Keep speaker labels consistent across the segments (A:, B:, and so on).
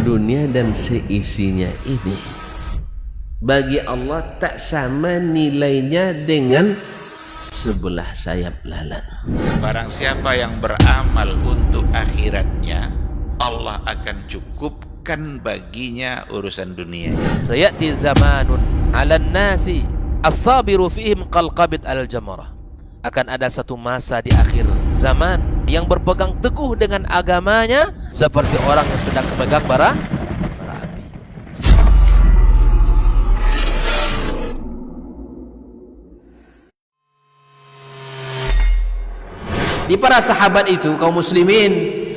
A: dunia dan seisinya ini bagi Allah tak sama nilainya dengan sebelah sayap lalat.
B: Barang siapa yang beramal untuk akhiratnya, Allah akan cukupkan baginya urusan dunia.
C: Sayati zamanun 'alan nasi as-sabiru fihim qalqabit al-jamarah. Akan ada satu masa di akhir zaman yang berpegang teguh dengan agamanya seperti orang yang sedang memegang bara api.
D: Di para sahabat itu, kaum muslimin,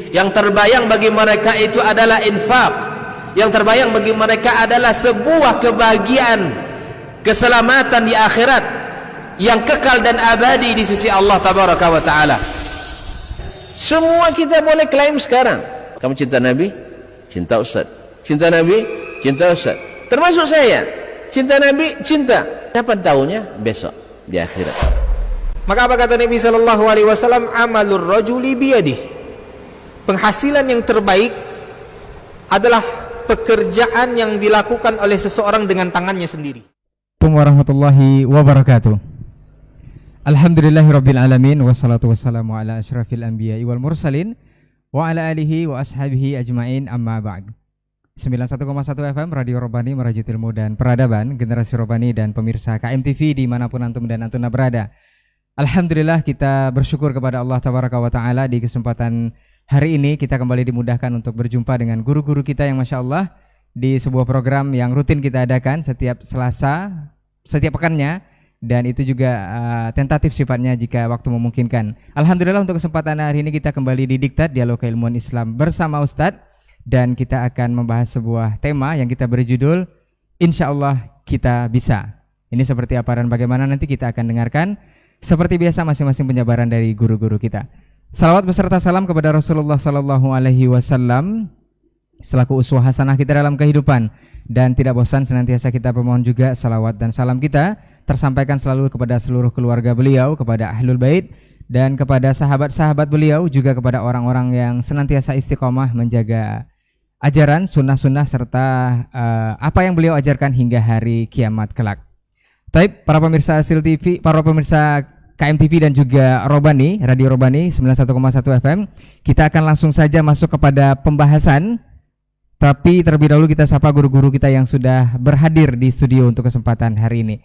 D: yang terbayang bagi mereka itu adalah infak. Yang terbayang bagi mereka adalah sebuah kebahagiaan, keselamatan di akhirat yang kekal dan abadi di sisi Allah tabaraka wa taala. Semua kita boleh klaim sekarang. Kamu cinta Nabi? Cinta Ustaz. Cinta Nabi? Cinta Ustaz. Termasuk saya. Cinta Nabi? Cinta. Kapan tahunya? Besok di akhirat.
E: Maka apa kata Nabi sallallahu alaihi wasallam? Amalur rajuli biyadih. Penghasilan yang terbaik adalah pekerjaan yang dilakukan oleh seseorang dengan tangannya sendiri.
F: Assalamualaikum warahmatullahi wabarakatuh. Alhamdulillahirabbil alamin wassalatu wassalamu ala asyrafil anbiya'i wal mursalin wa ala alihi wa ashabihi ajmain, amma ba'd. 91,1 FM Radio Robani merajut ilmu dan peradaban, generasi Robani dan pemirsa KMTV dimanapun antum dan antuna berada. Alhamdulillah kita bersyukur kepada Allah Tabaraka wa Ta'ala di kesempatan hari ini kita kembali dimudahkan untuk berjumpa dengan guru-guru kita yang Masya Allah di sebuah program yang rutin kita adakan setiap Selasa, setiap pekannya, dan itu juga tentatif sifatnya jika waktu memungkinkan. Alhamdulillah untuk kesempatan hari ini kita kembali di Diktat Dialog Keilmuan Islam bersama Ustadz, dan kita akan membahas sebuah tema yang kita beri judul Insya Allah Kita Bisa. Ini seperti apa dan bagaimana nanti kita akan dengarkan. Seperti biasa masing-masing penjabaran dari guru-guru kita. Salawat beserta salam kepada Rasulullah Sallallahu Alaihi Wasallam selaku uswah hasanah kita dalam kehidupan, dan tidak bosan senantiasa kita bermohon juga salawat dan salam kita tersampaikan selalu kepada seluruh keluarga beliau, kepada ahlul bait, dan kepada sahabat-sahabat beliau, juga kepada orang-orang yang senantiasa istiqomah menjaga ajaran sunnah-sunnah serta apa yang beliau ajarkan hingga hari kiamat kelak. Taib, para pemirsa Asil TV, para pemirsa KMTV dan juga Robani, Radio Robani 91,1 FM, kita akan langsung saja masuk kepada pembahasan. Tapi terlebih dahulu kita sapa guru-guru kita yang sudah berhadir di studio untuk kesempatan hari ini.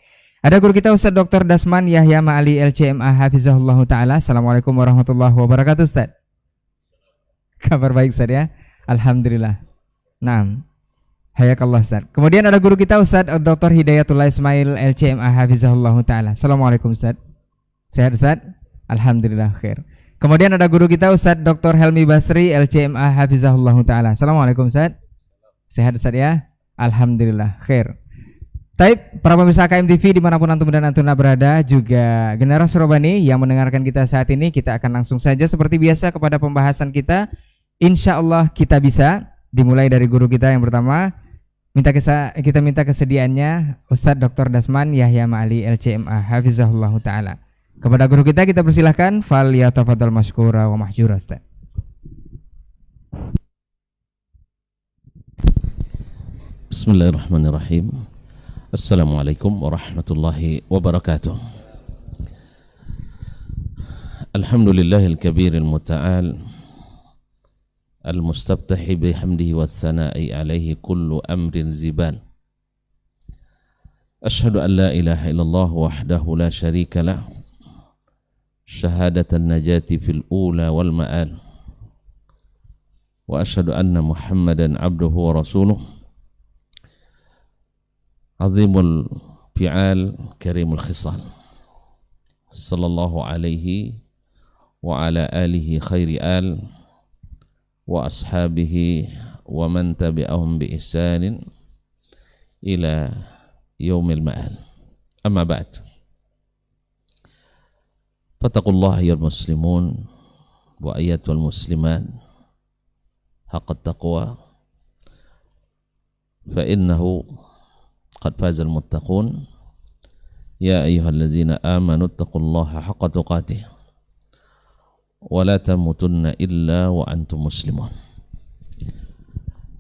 F: Ada guru kita Ustaz Dr. Dasman Yahya Ma'ali LCMA Hafizahullah Ta'ala. Assalamualaikum warahmatullahi wabarakatuh Ustaz. Kabar baik Ustaz ya? Alhamdulillah. Naam. Hayakallah Ustaz. Kemudian ada guru kita Ustaz Dr. Hidayatullah Ismail LCMA Hafizahullah Ta'ala. Assalamualaikum Ustaz. Sehat Ustaz? Alhamdulillah khair. Kemudian ada guru kita Ustaz Dr. Helmi Basri LCMA Hafizahullah Ta'ala. Assalamualaikum Ustaz. Sehat Ustaz ya? Alhamdulillah khair. Taib, para pemirsa KMTV dimanapun antum dan antuna berada, juga generasi Robani yang mendengarkan kita saat ini, kita akan langsung saja seperti biasa kepada pembahasan kita. Insya Allah kita bisa. Dimulai dari guru kita yang pertama. Kita minta kesediaannya Ustadz Dr. Dasman Yahya Ma'ali LCMA Hafizahullah Ta'ala. Kepada guru kita persilahkan, fal yatafadhal mashkura wa mahjura Ustaz.
A: Bismillahirrahmanirrahim. Assalamualaikum warahmatullahi wabarakatuh. Alhamdulillahil kabiril muta'al al-mustabtahi bihamdihi wa thana'i alaihi kullu amrin zibal. Ashhadu an la ilaha illallah wahdahu la syarika lah, syahadatan najati fil ula wal ma'al, wa ashhadu anna muhammadan abduhu wa rasuluh, azimul fi'al karimul khisal, sallallahu alaihi wa ala alihi khairi al wa ashabihi wa man tabi'ahum bi ihsanin ila yaumil ma'al. Amma ba'd. Fattaqullaha ya muslimun wa ayatul muslimat haqqat taqwa fa innahu qad fazal muttaqun ya ayyuhalladzina amanu taqullaha haqqa tuqatih wa la tamutunna illa wa antum muslimun.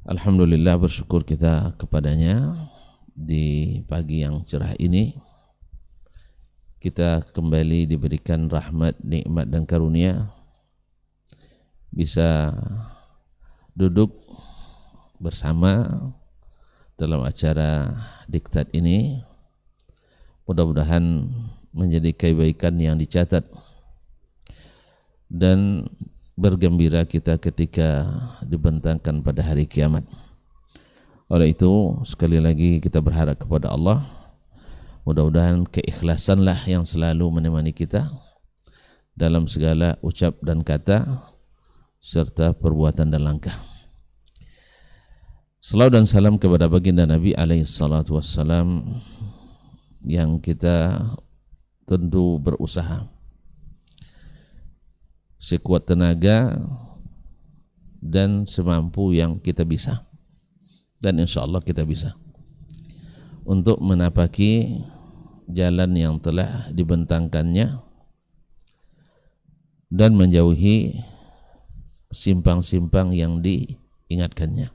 A: Alhamdulillah, bersyukur kita kepadanya di pagi yang cerah ini. Kita kembali diberikan rahmat, nikmat dan karunia bisa duduk bersama dalam acara diktat ini. Mudah-mudahan menjadi kebaikan yang dicatat dan bergembira kita ketika dibentangkan pada hari kiamat. Oleh itu, sekali lagi kita berharap kepada Allah, mudah-mudahan keikhlasanlah yang selalu menemani kita dalam segala ucap dan kata serta perbuatan dan langkah. Salawat dan salam kepada baginda Nabi alaihi salatu wassalam yang kita tentu berusaha sekuat tenaga dan semampu yang kita bisa, dan insya Allah kita bisa untuk menapaki jalan yang telah dibentangkannya dan menjauhi simpang-simpang yang diingatkannya.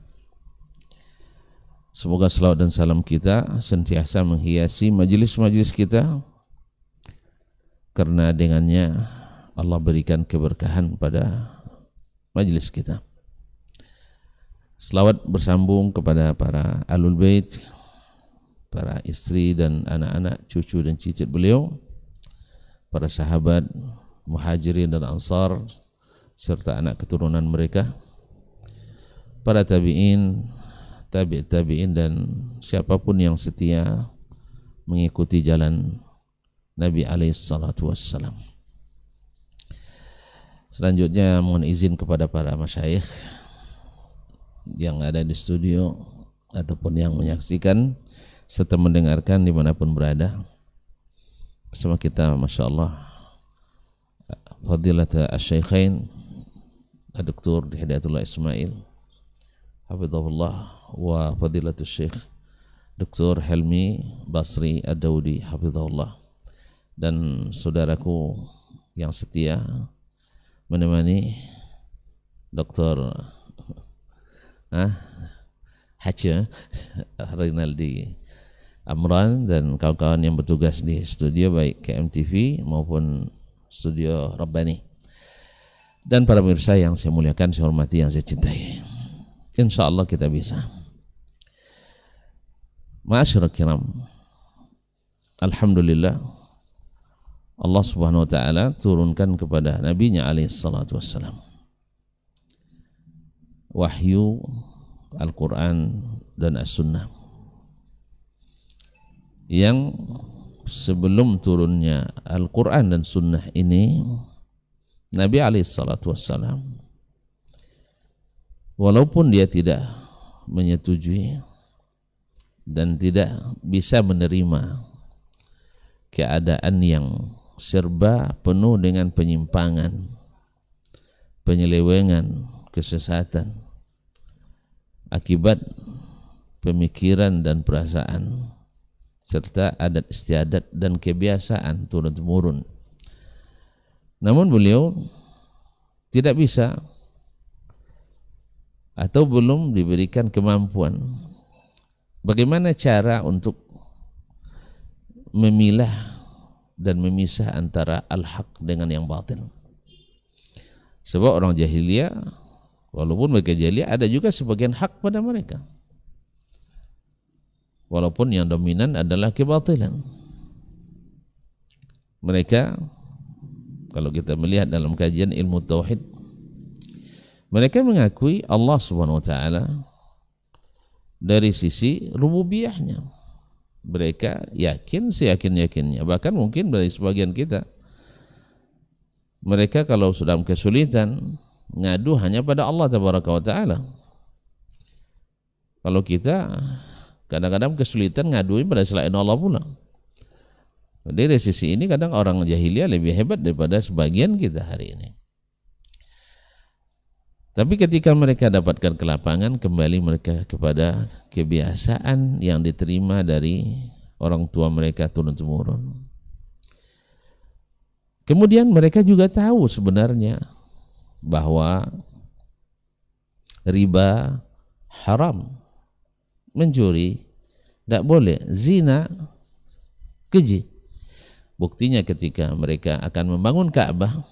A: Semoga salawat dan salam kita sentiasa menghiasi majelis-majelis kita, karena dengannya Allah berikan keberkahan pada majelis kita. Selawat bersambung kepada para Ahlul Bait, para istri dan anak-anak, cucu dan cicit beliau, para sahabat Muhajirin dan Ansar serta anak keturunan mereka, para tabi'in, tabi'in dan siapapun yang setia mengikuti jalan Nabi alaihi salatu wassalam. Selanjutnya mohon izin kepada para masyayikh yang ada di studio ataupun yang menyaksikan serta mendengarkan dimanapun berada. Bersama kita, Masya Allah, Fadilat Asy-Syaikhain Dr. Hidayatullah Ismail hafizahullah, wa Fadilatul Syekh Dr. Helmi Basri Ad-Daudi hafizahullah, dan saudaraku yang setia menemani Dr. Hace Rinaldi Amran dan kawan-kawan yang bertugas di studio baik KMTV maupun studio Rabbani, dan para pemirsa yang saya muliakan, saya hormati, yang saya cintai. Insya Allah kita bisa. Ma'asyiral kiram, alhamdulillah Allah subhanahu wa ta'ala turunkan kepada Nabi-Nya alaihi salatu wassalam wahyu Al-Quran dan As-Sunnah, yang sebelum turunnya Al-Quran dan Sunnah ini, Nabi alaihi salatu wassalam walaupun dia tidak menyetujui dan tidak bisa menerima keadaan yang serba penuh dengan penyimpangan, penyelewengan, kesesatan akibat pemikiran dan perasaan serta adat istiadat dan kebiasaan turun-temurun. Namun beliau tidak bisa atau belum diberikan kemampuan bagaimana cara untuk memilah dan memisah antara al-haq dengan yang batil. Sebab orang jahiliyah, walaupun mereka jahiliyah, ada juga sebagian hak pada mereka, walaupun yang dominan adalah kebatilan. Mereka, kalau kita melihat dalam kajian ilmu tauhid, mereka mengakui Allah subhanahu wa ta'ala dari sisi rububiyahnya. Mereka yakin, seyakin-yakinnya. Bahkan mungkin dari sebagian kita, mereka kalau sudah kesulitan ngadu hanya pada Allah tabaraka wa ta'ala. Kalau kita kadang-kadang kesulitan ngaduin pada selain Allah pula. Dari sisi ini kadang orang jahiliyah lebih hebat daripada sebagian kita hari ini. Tapi ketika mereka dapatkan kelapangan, kembali mereka kepada kebiasaan yang diterima dari orang tua mereka turun-temurun. Kemudian mereka juga tahu sebenarnya bahwa riba haram. Mencuri tidak boleh, zina keji. Buktinya ketika mereka akan membangun Ka'bah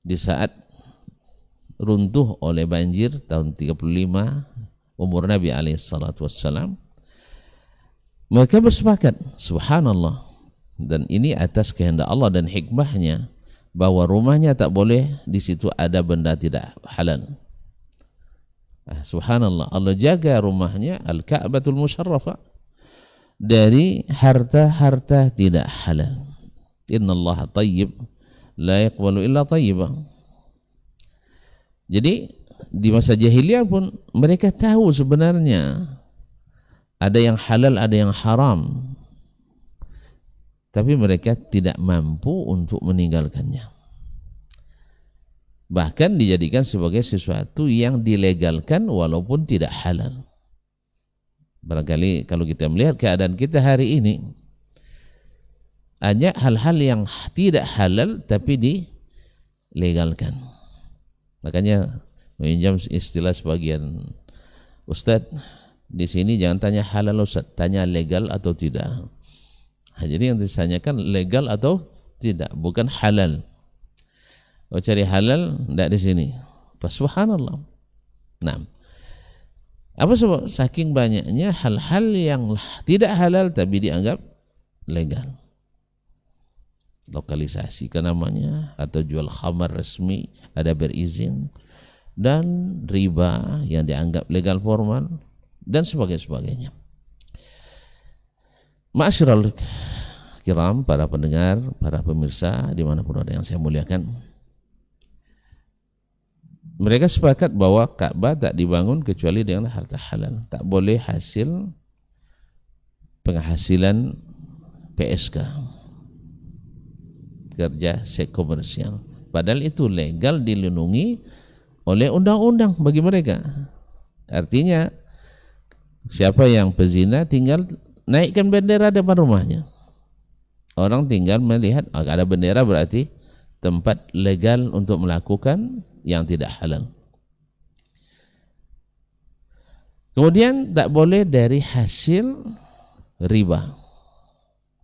A: di saat runtuh oleh banjir tahun 35 umur Nabi SAW, mereka bersepakat, subhanallah, dan ini atas kehendak Allah dan hikmahnya, bahwa rumahnya tak boleh di situ ada benda tidak halal. Subhanallah, Allah jaga rumahnya Al-Ka'batul Musyarrafah dari harta-harta tidak halal. Innallaha tayyib la yaqbalu illa tayyiba. Jadi di masa jahiliyah pun mereka tahu sebenarnya ada yang halal, ada yang haram, tapi mereka tidak mampu untuk meninggalkannya. Bahkan dijadikan sebagai sesuatu yang dilegalkan walaupun tidak halal. Barangkali kalau kita melihat keadaan kita hari ini, hanya hal-hal yang tidak halal tapi dilegalkan. Makanya meminjam istilah sebagian ustadz, di sini jangan tanya halal ustadz, tanya legal atau tidak. Jadi yang ditanyakan legal atau tidak, bukan halal. Oh, cari halal tidak di sini. Subhanallah. Nah, apa sebab? Saking banyaknya hal-hal yang tidak halal tapi dianggap legal. Lokalisasi kan namanya, atau jual khamar resmi ada berizin, dan riba yang dianggap legal formal, dan sebagainya. Ma'asyiral kiram, para pendengar, para pemirsa dimanapun ada yang saya muliakan, mereka sepakat bahwa Ka'bah tak dibangun kecuali dengan harta halal. Tak boleh hasil penghasilan PSK, kerja seks komersial. Padahal itu legal, dilindungi oleh undang-undang bagi mereka. Artinya siapa yang pezina tinggal naikkan bendera depan rumahnya. Orang tinggal melihat ada bendera, berarti tempat legal untuk melakukan yang tidak halal. Kemudian tak boleh dari hasil riba.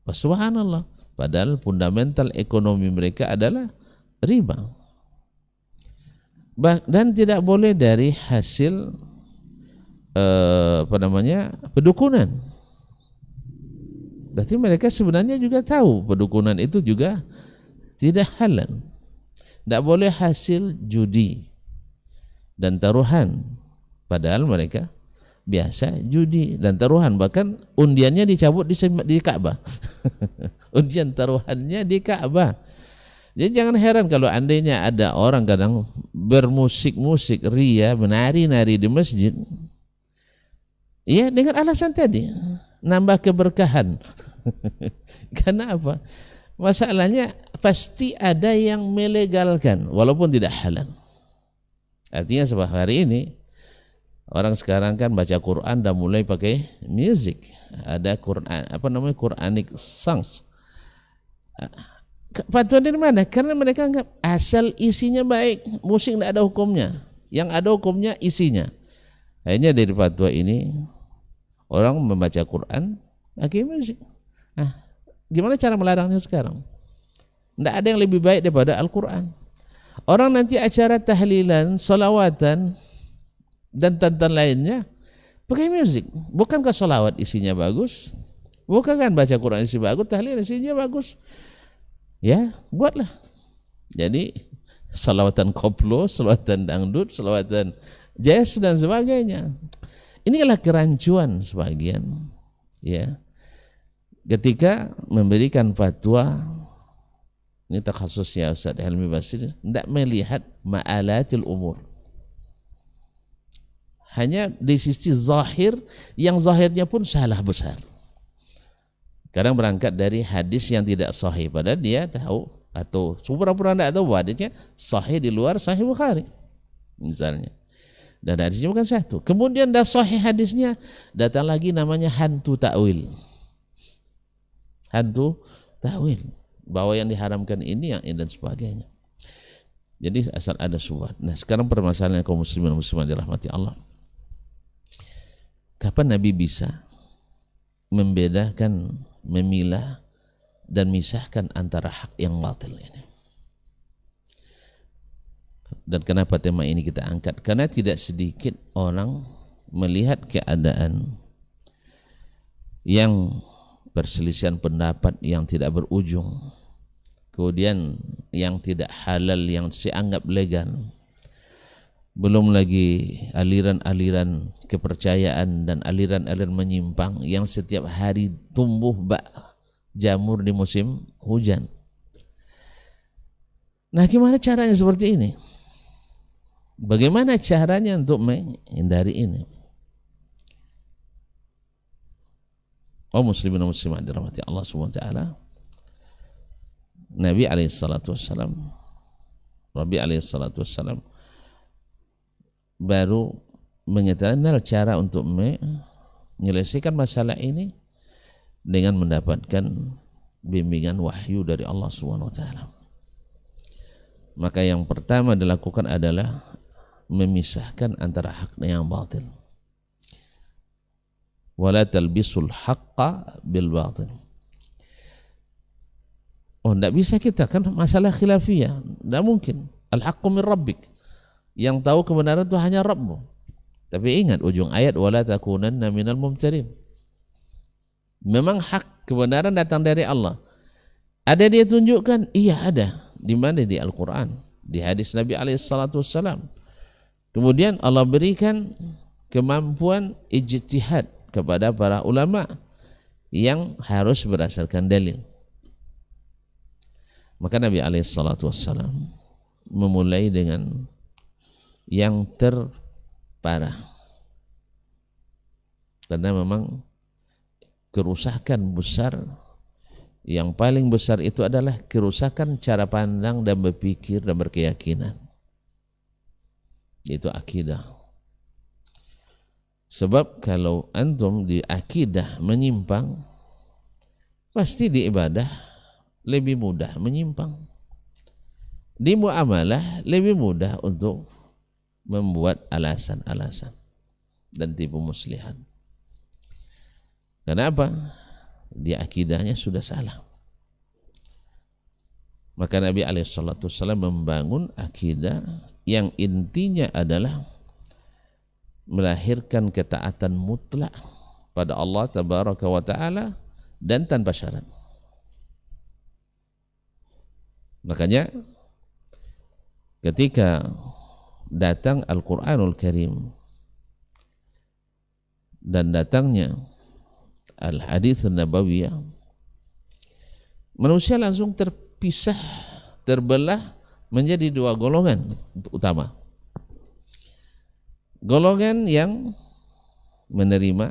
A: Subhanallah, padahal fundamental ekonomi mereka adalah riba. Dan tidak boleh dari hasil pedukunan. Berarti mereka sebenarnya juga tahu pedukunan itu juga tidak halal. Tidak boleh hasil judi dan taruhan, padahal mereka biasa judi dan taruhan, bahkan undiannya dicabut di Ka'bah. Undian taruhannya di Ka'bah. Jadi jangan heran kalau andainya ada orang kadang bermusik-musik ria, menari-nari di masjid, ya dengan alasan tadi, nambah keberkahan. Karena apa? Masalahnya pasti ada yang melegalkan walaupun tidak halal. Artinya sebab hari ini orang sekarang kan baca Quran dan mulai pakai musik. Ada Quran, Quranic songs. Fatwa dari mana? Karena mereka anggap asal isinya baik, musik tidak ada hukumnya. Yang ada hukumnya isinya. Akhirnya dari fatwa ini orang membaca Quran pakai musik. Gimana cara melarangnya sekarang? Tidak ada yang lebih baik daripada Al-Quran. Orang nanti acara tahlilan, salawatan, dan tantan lainnya pakai musik. Bukankah salawat isinya bagus? Bukankah baca Quran isinya bagus, tahlil isinya bagus? Ya, buatlah. Jadi salawatan koplo, salawatan dangdut, salawatan jazz dan sebagainya. Inilah kerancuan sebagian, ya, ketika memberikan fatwa. Ini takhasusnya Ustaz Helmi Basir, tidak melihat ma'alatil umur, hanya di sisi zahir, yang zahirnya pun salah besar. Kadang berangkat dari hadis yang tidak sahih, padahal dia tahu atau pura-pura tidak tahu hadisnya sahih di luar Sahih Bukhari misalnya, dan hadisnya bukan satu. Kemudian dah sahih hadisnya, datang lagi namanya hantu takwil. Hantu takwil, bahwa yang diharamkan ini yang dan sebagainya. Jadi asal ada syubhat. Nah, sekarang permasalahan kaum muslimin dan muslimat dirahmati Allah. kapan Nabi bisa membedakan, memilah dan misahkan antara hak yang batil ini? Dan kenapa tema ini kita angkat? Karena tidak sedikit orang melihat keadaan yang perselisihan pendapat yang tidak berujung, kemudian yang tidak halal yang dianggap legal, belum lagi aliran-aliran kepercayaan dan aliran-aliran menyimpang yang setiap hari tumbuh bak jamur di musim hujan. Nah, gimana caranya seperti ini? Bagaimana caranya untuk menghindari ini? Oh muslimin dan muslimat dirahmati Allah Subhanahu wa taala. Nabi alaihi salatu wassalam, Rabi alaihi salatu wassalam baru mengetahui cara untuk menyelesaikan masalah ini dengan mendapatkan bimbingan wahyu dari Allah Subhanahu wa taala. Maka yang pertama dilakukan adalah memisahkan antara hak dan yang batil. Wala talbisul haqqa bil batil. Oh, tidak bisa kita, kan masalah khilafiyah, tidak mungkin. Al-haqqu min rabbik. Yang tahu kebenaran itu hanya Rabbmu. Tapi ingat ujung ayat, wala takunanna minal mumtarin. Memang hak kebenaran datang dari Allah. Ada dia tunjukkan? Iya ada. Di mana? Di Al-Quran, di hadis Nabi SAW. Kemudian Allah berikan kemampuan ijtihad kepada para ulama yang harus berdasarkan dalil. Maka Nabi SAW memulai dengan yang terparah, karena memang kerusakan besar, yang paling besar itu adalah kerusakan cara pandang dan berpikir dan berkeyakinan, itu akidah. Sebab kalau antum di akidah menyimpang, pasti di ibadah lebih mudah menyimpang, di muamalah lebih mudah untuk membuat alasan-alasan dan tipu muslihat. Kenapa? Dia akidahnya sudah salah. Maka Nabi SAW membangun akidah yang intinya adalah melahirkan ketaatan mutlak pada Allah Tabaraka wa Ta'ala dan tanpa syarat. Makanya ketika datang Al-Quranul Karim dan datangnya Al-Hadits Nabawiyah, manusia langsung terpisah, terbelah menjadi dua golongan utama. Golongan yang menerima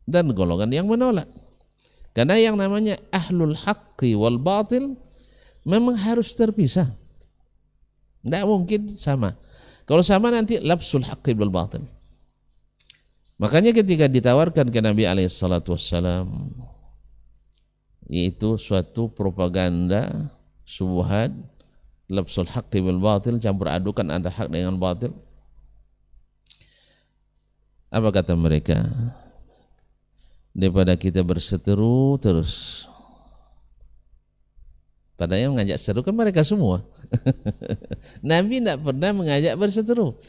A: dan golongan yang menolak. Karena yang namanya ahlul haqqi wal batil memang harus terpisah. Tidak mungkin sama. Kalau sama nanti labsul haqqi wal batil. Makanya ketika ditawarkan ke Nabi SAW, yaitu suatu propaganda, syubhat, labsul haqqi wal batil, campur adukan antara hak dengan batil. Apa kata mereka? Daripada kita berseteru terus. Padahal yang mengajak seteru kan mereka semua. Nabi tidak pernah mengajak berseteru.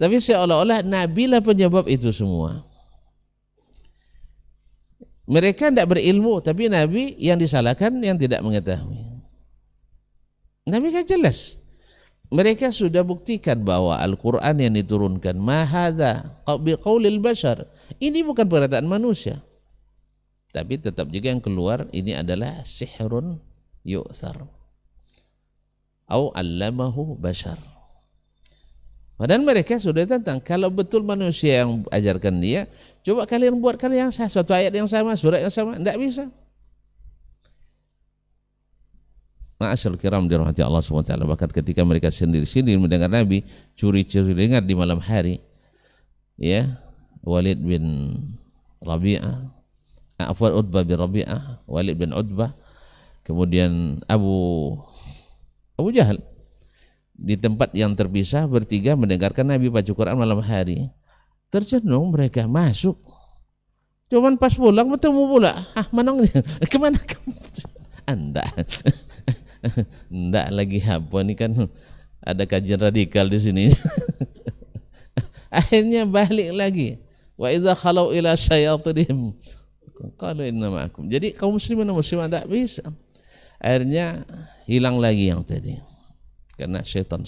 A: Tapi seolah-olah Nabi lah penyebab itu semua. Mereka tidak berilmu, tapi Nabi yang disalahkan yang tidak mengetahui. Nabi kan jelas. Mereka sudah buktikan bahwa Al-Quran yang diturunkan mahadha biqaulil bashar, ini bukan perkataan manusia, tapi tetap juga yang keluar ini adalah sihrun yu'thar au allamahu bashar. Padahal mereka sudah tentang kalau betul manusia yang ajarkan dia, coba kalian buat kalian yang sah, suatu ayat yang sama, surat yang sama, tidak bisa. Ma'asyarul kiram dirahmati Allah SWT. Bahkan ketika mereka sendiri-sendiri mendengar Nabi curi-curi dengar di malam hari, ya, Walid bin Rabi'ah, Utbah bin Rabi'ah, Walid bin Utbah, kemudian Abu Jahal, di tempat yang terpisah bertiga mendengarkan Nabi baca Quran malam hari. tercenung mereka masuk. Cuman pas pulang bertemu pula, manongnya kemana kamu? Anda, enggak lagi apa ini kan ada kajian radikal di sini. Akhirnya balik lagi. Wa idza khalau ila syayatinihim qalu inna ma'akum. Jadi kaum muslimin dan muslimat tidak bisa. Akhirnya hilang lagi yang tadi karena syaitan.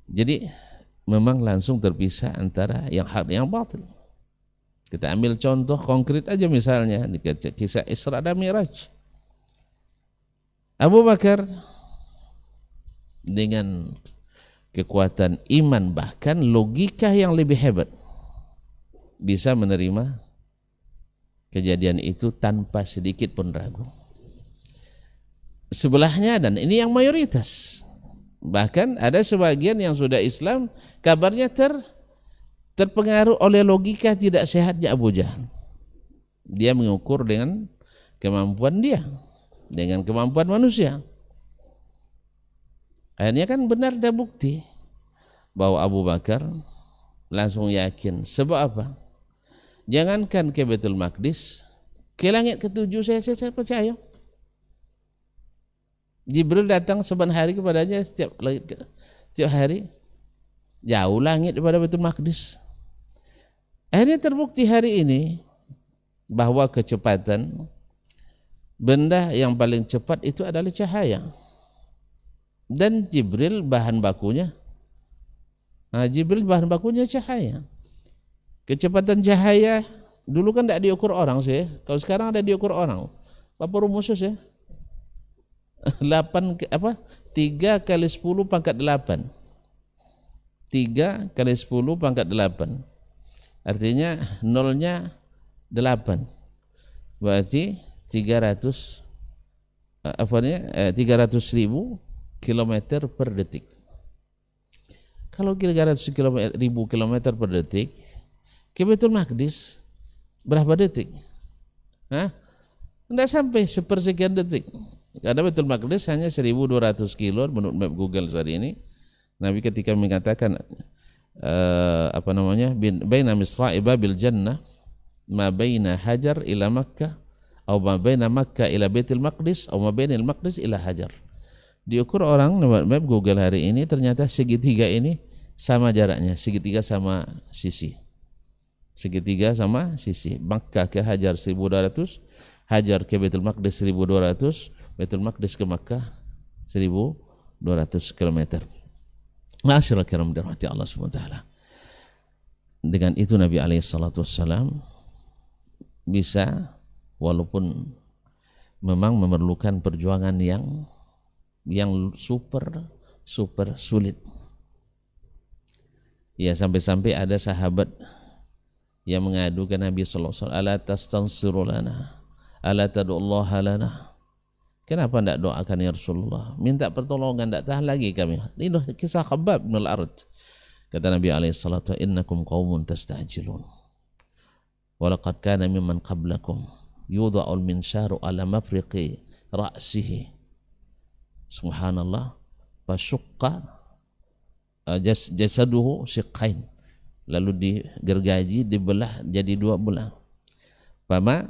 A: Jadi memang langsung terpisah antara yang hak dan yang batil. Kita ambil contoh konkret aja misalnya di kisah Isra dan Mi'raj. Abu Bakar dengan kekuatan iman bahkan logika yang lebih hebat bisa menerima kejadian itu tanpa sedikit pun ragu. Sebelahnya, dan ini yang mayoritas, bahkan ada sebagian yang sudah Islam kabarnya terpengaruh oleh logika tidak sehatnya Abu Jahal. Dia mengukur dengan kemampuan dia, dengan kemampuan manusia. Akhirnya kan benar ada bukti bahwa Abu Bakar langsung yakin. Sebab apa? Jangankan ke Baitul Maqdis, ke langit ketujuh saya percaya. Jibril datang seban hari kepadanya setiap hari. Jauh langit daripada Baitul Maqdis. Akhirnya terbukti hari ini bahwa kecepatan benda yang paling cepat itu adalah cahaya. Dan Jibril bahan bakunya cahaya. Kecepatan cahaya dulu kan tidak diukur orang sih. Kalau sekarang ada diukur orang. Apa rumusnya sih? 3 kali 10 pangkat 8. 3 kali 10 pangkat 8. Artinya nolnya 8. Berarti 300.000 kilometer per detik. Kalau 300.000 kilometer per detik, ke Baitul Maqdis berapa detik? Tidak sampai sepersekian detik. Karena Baitul Maqdis hanya 1.200 kilo menurut map Google saat ini. Nabi ketika mengatakan baina misra'i babil jannah ma baina hajar ila Makkah atau ma baina Makkah ila Baitul Maqdis atau ma bainal Maqdis ila hajar. Diukur orang map Google hari ini ternyata segitiga ini sama jaraknya, segitiga sama sisi. Makkah ke Hajar 1.200, Hajar ke Baitul Maqdis 1.200, Baitul Maqdis ke Makkah 1.200 km. Ma'asyiral kiram dirahmati Allah Subhanahu wa taala. Dengan itu Nabi alaihi salatu wassalam bisa, walaupun memang memerlukan perjuangan yang super sulit. Ya, sampai-sampai ada sahabat yang mengadu ke Nabi sallallahu alaihi wasallam, ala tastansiru lana, ala tad'ullaha lana. Kenapa tidak doakan ya Rasulullah? Minta pertolongan, tidak tahan lagi kami. Ini kisah Khabbab bin al-Arat. Kata Nabi alaihi salatu, innakum qaumun tastajilun. Wa laqad kana mimman qablakum yudha'ul minsharu ala mafriqi ra'sihi. Subhanallah, fasyukka jasaduhu syiqqain, lalu digergaji, dibelah jadi 2 belah. Mama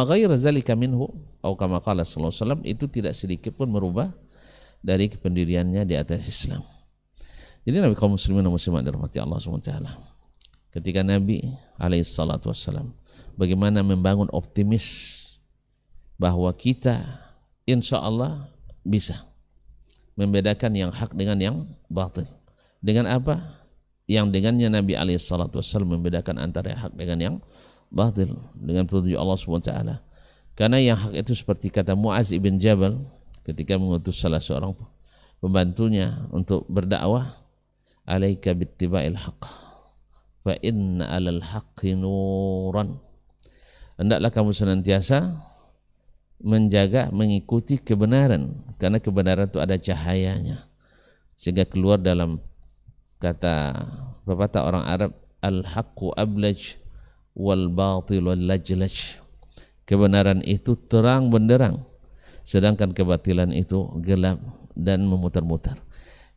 A: ghair zalika minhu atau kama qala sallallahu alaihi wasallam, itu tidak sedikit pun merubah dari kependiriannya di atas Islam. Jadi Nabi kaum muslimin dan muslimat dirahmati Allah Subhanahu wa taala, ketika Nabi alaihi salatu wassalam bagaimana membangun optimis bahwa kita insya Allah bisa membedakan yang hak dengan yang batil. Dengan apa? Yang dengannya Nabi alaihi salatu wassalam membedakan antara yang hak dengan yang batil, dengan petunjuk Allah Subhanahu wa taala. Karena yang hak itu seperti kata Muaz ibn Jabal ketika mengutus salah seorang pembantunya untuk berdakwah, alaika bittiba'il haqq fa inna 'alal haqqi nuran. Hendaklah kamu senantiasa menjaga, mengikuti kebenaran, karena kebenaran itu ada cahayanya, sehingga keluar dalam kata pepatah orang Arab, al-haqqu ablaj wal batil wal lajlaj. Kebenaran itu terang benderang, sedangkan kebatilan itu gelap dan memutar-mutar.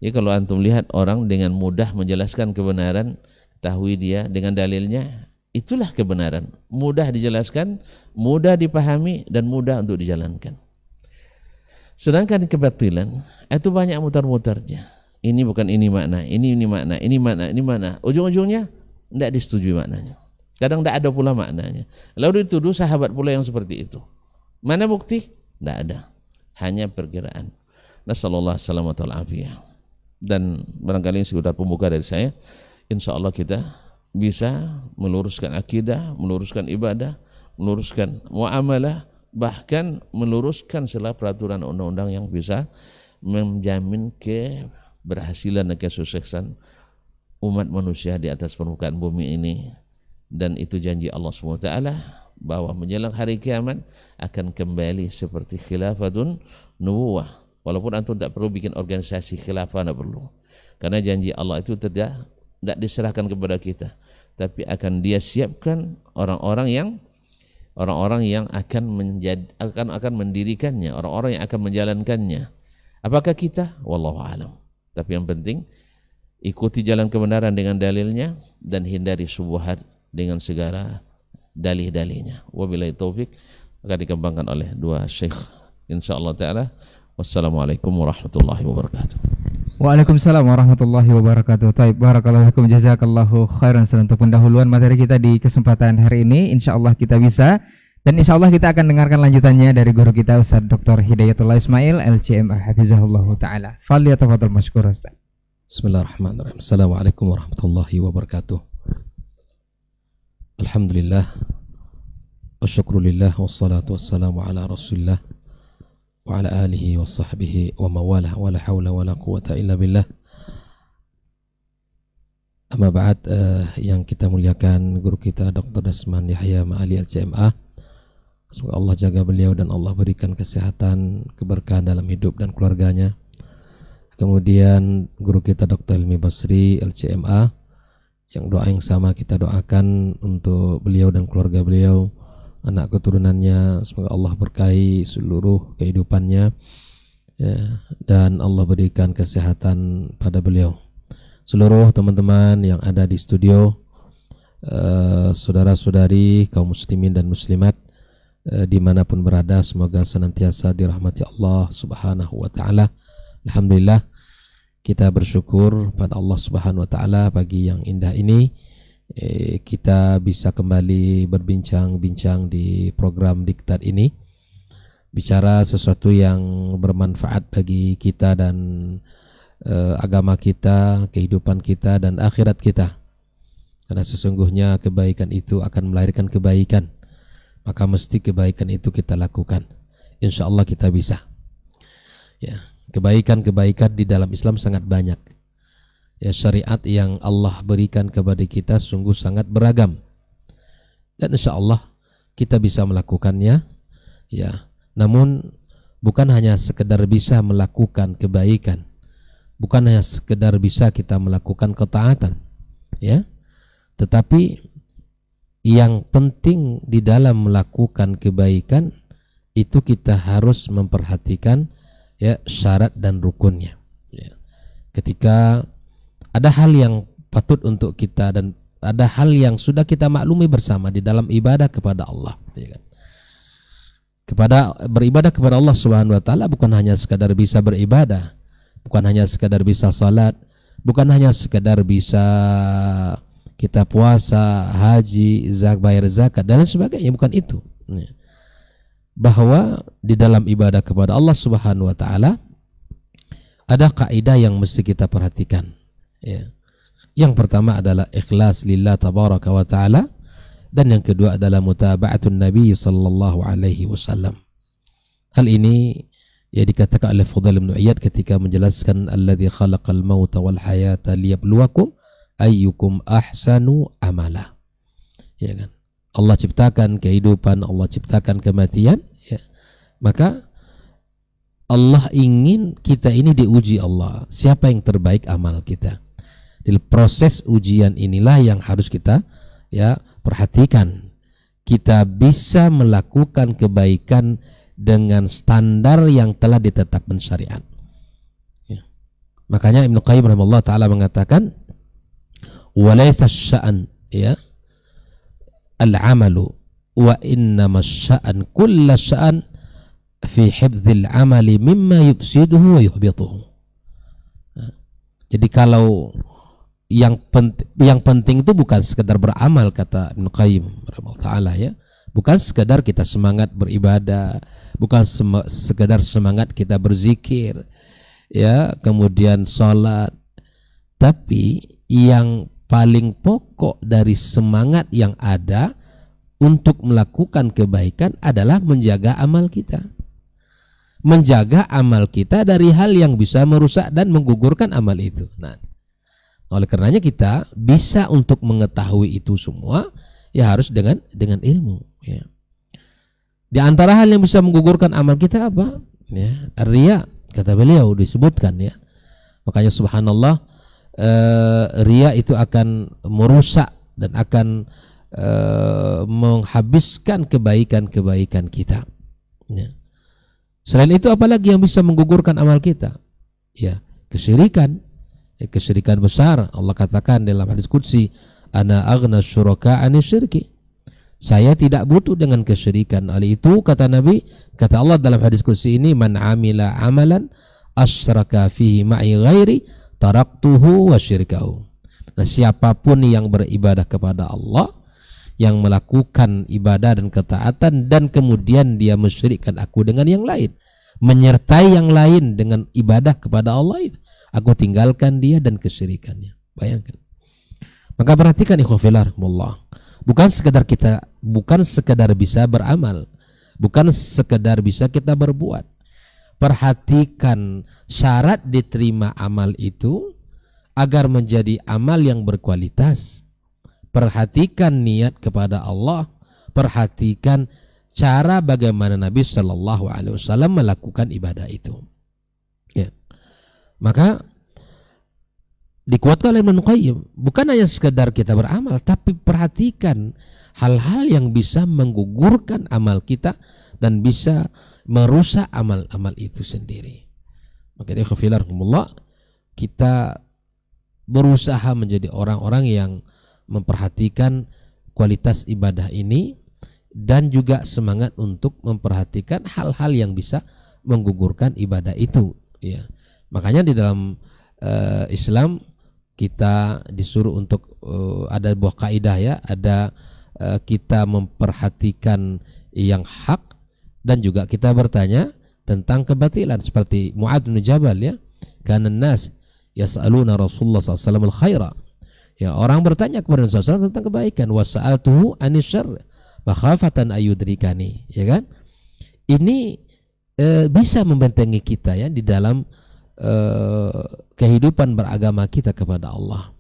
A: Jadi kalau antum lihat orang dengan mudah menjelaskan kebenaran, ketahui dia dengan dalilnya, itulah kebenaran. Mudah dijelaskan, mudah dipahami, dan mudah untuk dijalankan. Sedangkan kebatilan itu banyak mutar-mutarnya. Ini bukan ini makna, ini makna, ini makna, ini makna. Ujung-ujungnya tidak disetujui maknanya. Kadang tidak ada pula maknanya. Lalu dituduh sahabat pula yang seperti itu. Mana bukti? Tidak ada. Hanya perkiraan. Nasallallahu salamata wal afiyah. Dan barangkali sekedar pembuka dari saya, insya Allah kita bisa meluruskan akidah, meluruskan ibadah, meluruskan muamalah, bahkan meluruskan segala peraturan undang-undang yang bisa menjamin keberhasilan dan kesuksesan umat manusia di atas permukaan bumi ini. Dan itu janji Allah SWT bahwa menjelang hari kiamat akan kembali seperti khilafatun nubuwah. Walaupun antum tak perlu bikin organisasi khilafah, tak perlu, karena janji Allah itu tidak diserahkan kepada kita, tapi akan Dia siapkan orang-orang yang akan mendirikannya, orang-orang yang akan menjalankannya. Apakah kita? Wallahu a'lam. Tapi yang penting ikuti jalan kebenaran dengan dalilnya dan hindari syubhat dengan segala dalih-dalihnya. Wabillahi taufik. Akan dikembangkan oleh dua syekh insyaallah taala. Wassalamualaikum warahmatullahi wabarakatuh.
F: Waalaikumsalam warahmatullahi wabarakatuh. Taib, barakallahu fikum, jazakallahu khairan. Untuk pendahuluan materi kita di kesempatan hari ini, insyaallah kita bisa, dan insyaallah kita akan dengarkan lanjutannya dari guru kita Ustaz Dr. Hidayatullah Ismail LCMA hafizahullah taala. Falyatafadhal mashkur Ustaz.
G: Bismillahirrahmanirrahim. Assalamualaikum warahmatullahi wabarakatuh. Alhamdulillah wassyukrulillah wassalatu wassalamu ala Rasulillah wa ala alihi wa sahbihi wa mawalah wa la hawla wa la quwata illa billah. Amma ba'd, yang kita muliakan guru kita Dr. Dasman Yahya Ma'ali LCMA, semoga Allah jaga beliau dan Allah berikan kesehatan, keberkahan dalam hidup dan keluarganya. Kemudian guru kita Dr. Ilmi Basri LCMA, yang doa yang sama kita doakan untuk beliau dan keluarga beliau, anak keturunannya, semoga Allah berkahi seluruh kehidupannya, ya, dan Allah berikan kesehatan pada beliau. Seluruh teman-teman yang ada di studio, saudara-saudari kaum muslimin dan muslimat, dimanapun berada, semoga senantiasa dirahmati Allah Subhanahu wa ta'ala. Alhamdulillah, kita bersyukur pada Allah Subhanahu wa ta'ala pagi yang indah ini. Kita bisa kembali berbincang-bincang di program Diktat ini, bicara sesuatu yang bermanfaat bagi kita dan agama kita, kehidupan kita dan akhirat kita. Karena sesungguhnya kebaikan itu akan melahirkan kebaikan, maka mesti kebaikan itu kita lakukan. Insya Allah kita bisa. Ya, kebaikan-kebaikan di dalam Islam sangat banyak. Ya, syariat yang Allah berikan kepada kita sungguh sangat beragam, dan insya Allah kita bisa melakukannya. Ya, namun bukan hanya sekedar bisa melakukan kebaikan, bukan hanya sekedar bisa kita melakukan ketaatan, ya, tetapi yang penting di dalam melakukan kebaikan itu kita harus memperhatikan, ya, syarat dan rukunnya. Ya. Ketika ada hal yang patut untuk kita dan ada hal yang sudah kita maklumi bersama di dalam ibadah kepada Allah, ya kan? Beribadah kepada Allah Subhanahu wa ta'ala bukan hanya sekadar bisa beribadah, bukan hanya sekadar bisa salat, bukan hanya sekadar bisa kita puasa, haji, bayar zakat dan lain sebagainya, bukan itu. Bahwa di dalam ibadah kepada Allah Subhanahu wa ta'ala ada kaidah yang mesti kita perhatikan. Ya. Yang pertama adalah ikhlas lillah tabaraka wa ta'ala, dan yang kedua adalah mutaba'atun Nabi sallallahu alaihi wasallam. Hal ini ya dikatakan oleh Fudail bin Iyad ketika menjelaskan alladzi khalaqal mauta wal hayata liyabluwakum ayyukum ahsanu amala. Ya kan? Allah ciptakan kehidupan, Allah ciptakan kematian, ya. Maka Allah ingin kita ini diuji Allah, siapa yang terbaik amal kita. Di proses ujian inilah yang harus kita, ya, perhatikan. Kita bisa melakukan kebaikan dengan standar yang telah ditetapkan syariat. Ya. Makanya Ibnu Qayyim rahimahullah taala mengatakan walaysa sya'an ya al-amalu wa innama sya'an kulla sya'an fi hifdzil amali mimma yufsiduhu wa yuhbituhu. Jadi kalau yang penting itu bukan sekedar beramal, kata Ibnu Qayyim rahimahullah taala ya. Bukan sekedar kita semangat beribadah, bukan sekedar semangat kita berzikir, ya, kemudian sholat. Tapi yang paling pokok dari semangat yang ada untuk melakukan kebaikan adalah menjaga amal kita. Menjaga amal kita dari hal yang bisa merusak dan menggugurkan amal itu. Nah, oleh karenanya kita bisa untuk mengetahui itu semua, ya harus dengan ilmu. Ya. Di antara hal yang bisa menggugurkan amal kita apa? Ya, riya, kata beliau disebutkan ya. Makanya subhanallah, riya itu akan merusak dan akan menghabiskan kebaikan-kebaikan kita. Ya. Selain itu apalagi yang bisa menggugurkan amal kita? Ya, kesyirikan. Ya, kesyirikan besar. Allah katakan dalam hadis qudsi, ana aghna syuraka 'ani syirki. Saya tidak butuh dengan kesyirikan. Oleh itu kata Nabi, kata Allah dalam hadis qudsi ini, man amila amalan asyraka fihi ma'i ghairi taraktuhu wa syirkahu. Nah, siapapun yang beribadah kepada Allah, yang melakukan ibadah dan ketaatan dan kemudian dia mensyirikkan aku dengan yang lain, menyertai yang lain dengan ibadah kepada Allah, itu aku tinggalkan dia dan kesyirikannya. Bayangkan. Maka perhatikan ikhwafillah, bukan sekedar bisa beramal, bukan sekedar bisa kita berbuat. Perhatikan syarat diterima amal itu agar menjadi amal yang berkualitas. Perhatikan niat kepada Allah, perhatikan cara bagaimana Nabi Shallallahu Alaihi Wasallam melakukan ibadah itu. Ya. Maka dikuatkan oleh Ibnu Qayyim, bukan hanya sekedar kita beramal, tapi perhatikan hal-hal yang bisa menggugurkan amal kita dan bisa merusak amal-amal itu sendiri. Maka kita berusaha menjadi orang-orang yang memperhatikan kualitas ibadah ini dan juga semangat untuk memperhatikan hal-hal yang bisa menggugurkan ibadah itu. Ya. Makanya di dalam Islam kita disuruh untuk ada buah kaidah ya, ada kita memperhatikan yang hak dan juga kita bertanya tentang kebatilan, seperti Mu'adz bin Jabal ya, kana nas yas'aluna Rasulullah SAW al-khaira, ya, orang bertanya kepada Rasulullah SAW tentang kebaikan, wa sa'altuhu anisyarr makhafatan ayudrikani, ya kan. Ini bisa membentengi kita ya di dalam kehidupan beragama kita kepada Allah.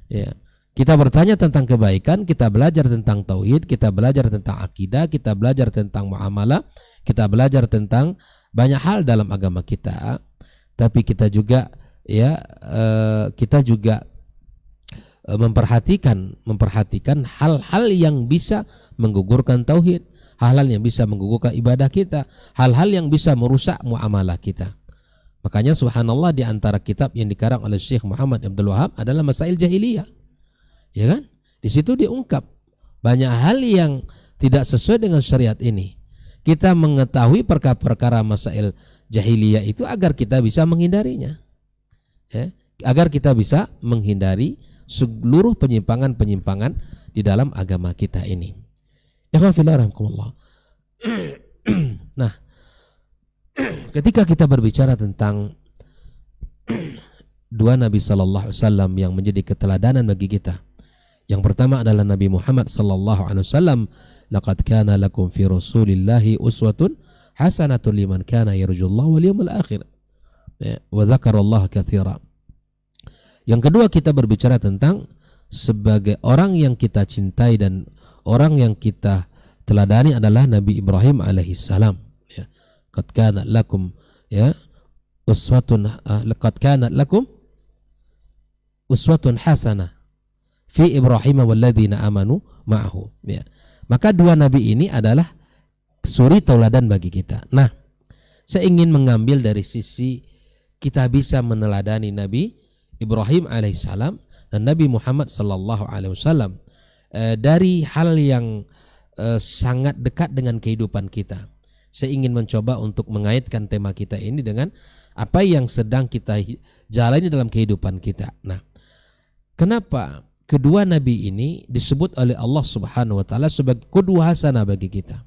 G: Ya. Kita bertanya tentang kebaikan, kita belajar tentang tauhid, kita belajar tentang akidah, kita belajar tentang muamalah, kita belajar tentang banyak hal dalam agama kita. Tapi kita juga ya memperhatikan hal-hal yang bisa menggugurkan tauhid, hal-hal yang bisa menggugurkan ibadah kita, hal-hal yang bisa merusak muamalah kita. Makanya subhanallah, di antara kitab yang dikarang oleh Syekh Muhammad Abdul Wahab adalah Masail Jahiliyah. Ya kan? Di situ diungkap banyak hal yang tidak sesuai dengan syariat ini. Kita mengetahui perkara-perkara masail jahiliyah itu agar kita bisa menghindarinya. Ya, agar kita bisa menghindari seluruh penyimpangan-penyimpangan di dalam agama kita ini. Nah, ketika kita berbicara tentang dua Nabi Sallallahu Alaihi Wasallam yang menjadi keteladanan bagi kita, yang pertama adalah Nabi Muhammad Sallallahu Alaihi Wasallam. Laqad kana lakum fi Rasulillahi uswatun hasanatun liman kana yarjullaha wal yawmal akhir wa dzakarallaha katsira. Yang kedua, kita berbicara tentang sebagai orang yang kita cintai dan orang yang kita teladani adalah Nabi Ibrahim alaihi salam. Ya. Qad kana lakum ya uswatun laqad kana lakum uswatun hasanah fi Ibrahim walladzina amanu ma'ahu. Ya. Maka dua nabi ini adalah suri tauladan bagi kita. Nah, saya ingin mengambil dari sisi kita bisa meneladani Nabi Ibrahim alaihissalam dan Nabi Muhammad sallallahu alaihi wasallam dari hal yang sangat dekat dengan kehidupan kita. Saya ingin mencoba untuk mengaitkan tema kita ini dengan apa yang sedang kita jalani dalam kehidupan kita. Nah, kenapa kedua nabi ini disebut oleh Allah Subhanahu wa taala sebagai qudwah hasanah bagi kita,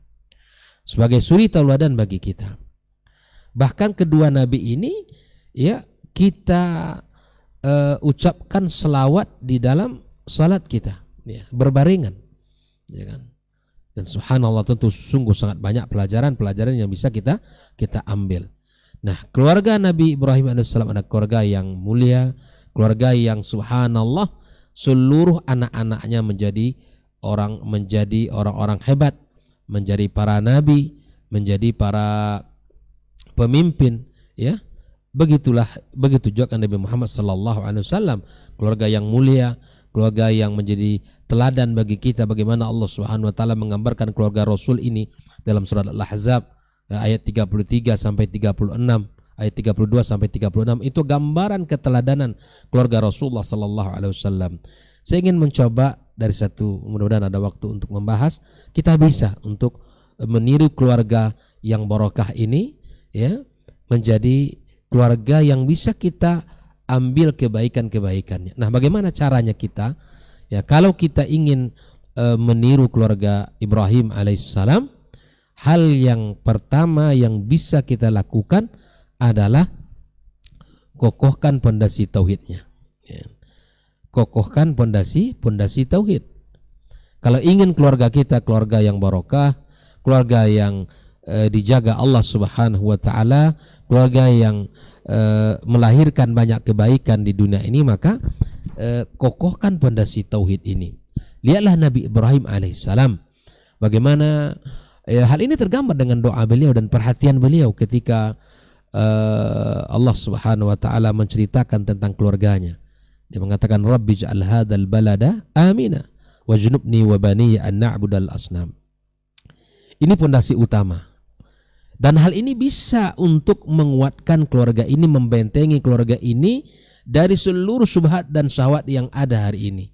G: sebagai suri tauladan bagi kita. Bahkan kedua nabi ini ya kita ucapkan selawat di dalam salat kita, ya, berbarengan, ya kan? Dan subhanallah, tentu sungguh sangat banyak pelajaran-pelajaran yang bisa kita ambil. Nah, keluarga Nabi Ibrahim alaihissalam adalah keluarga yang mulia, keluarga yang subhanallah seluruh anak-anaknya menjadi orang-orang hebat, menjadi para nabi, menjadi para pemimpin, ya. Begitu juga Nabi Muhammad sallallahu alaihi wasallam, keluarga yang mulia, keluarga yang menjadi teladan bagi kita. Bagaimana Allah Subhanahu wa taala menggambarkan keluarga Rasul ini dalam surat Al-Ahzab ayat 33 sampai 36, ayat 32 sampai 36, itu gambaran keteladanan keluarga Rasulullah sallallahu alaihi wasallam. Saya ingin mencoba dari satu, mudah-mudahan ada waktu untuk membahas, kita bisa untuk meniru keluarga yang barokah ini, ya, menjadi keluarga yang bisa kita ambil kebaikan-kebaikannya. Nah, bagaimana caranya kita? Ya, kalau kita ingin meniru keluarga Ibrahim alaihissalam, hal yang pertama yang bisa kita lakukan adalah kokohkan pondasi tauhidnya. Ya. Kokohkan pondasi tauhid. Kalau ingin keluarga kita keluarga yang barokah, keluarga yang dijaga Allah Subhanahu wa taala, keluarga yang melahirkan banyak kebaikan di dunia ini, maka kokohkan pondasi tauhid ini. Lihatlah Nabi Ibrahim alaihissalam, bagaimana hal ini tergambar dengan doa beliau dan perhatian beliau ketika Allah Subhanahu wa taala menceritakan tentang keluarganya. Dia mengatakan, Rabbi ja'al hadzal balada amina wajnubni wa baniya an na'budal asnam. Ini pondasi utama. Dan hal ini bisa untuk menguatkan keluarga ini, membentengi keluarga ini dari seluruh syubhat dan syahwat yang ada hari ini.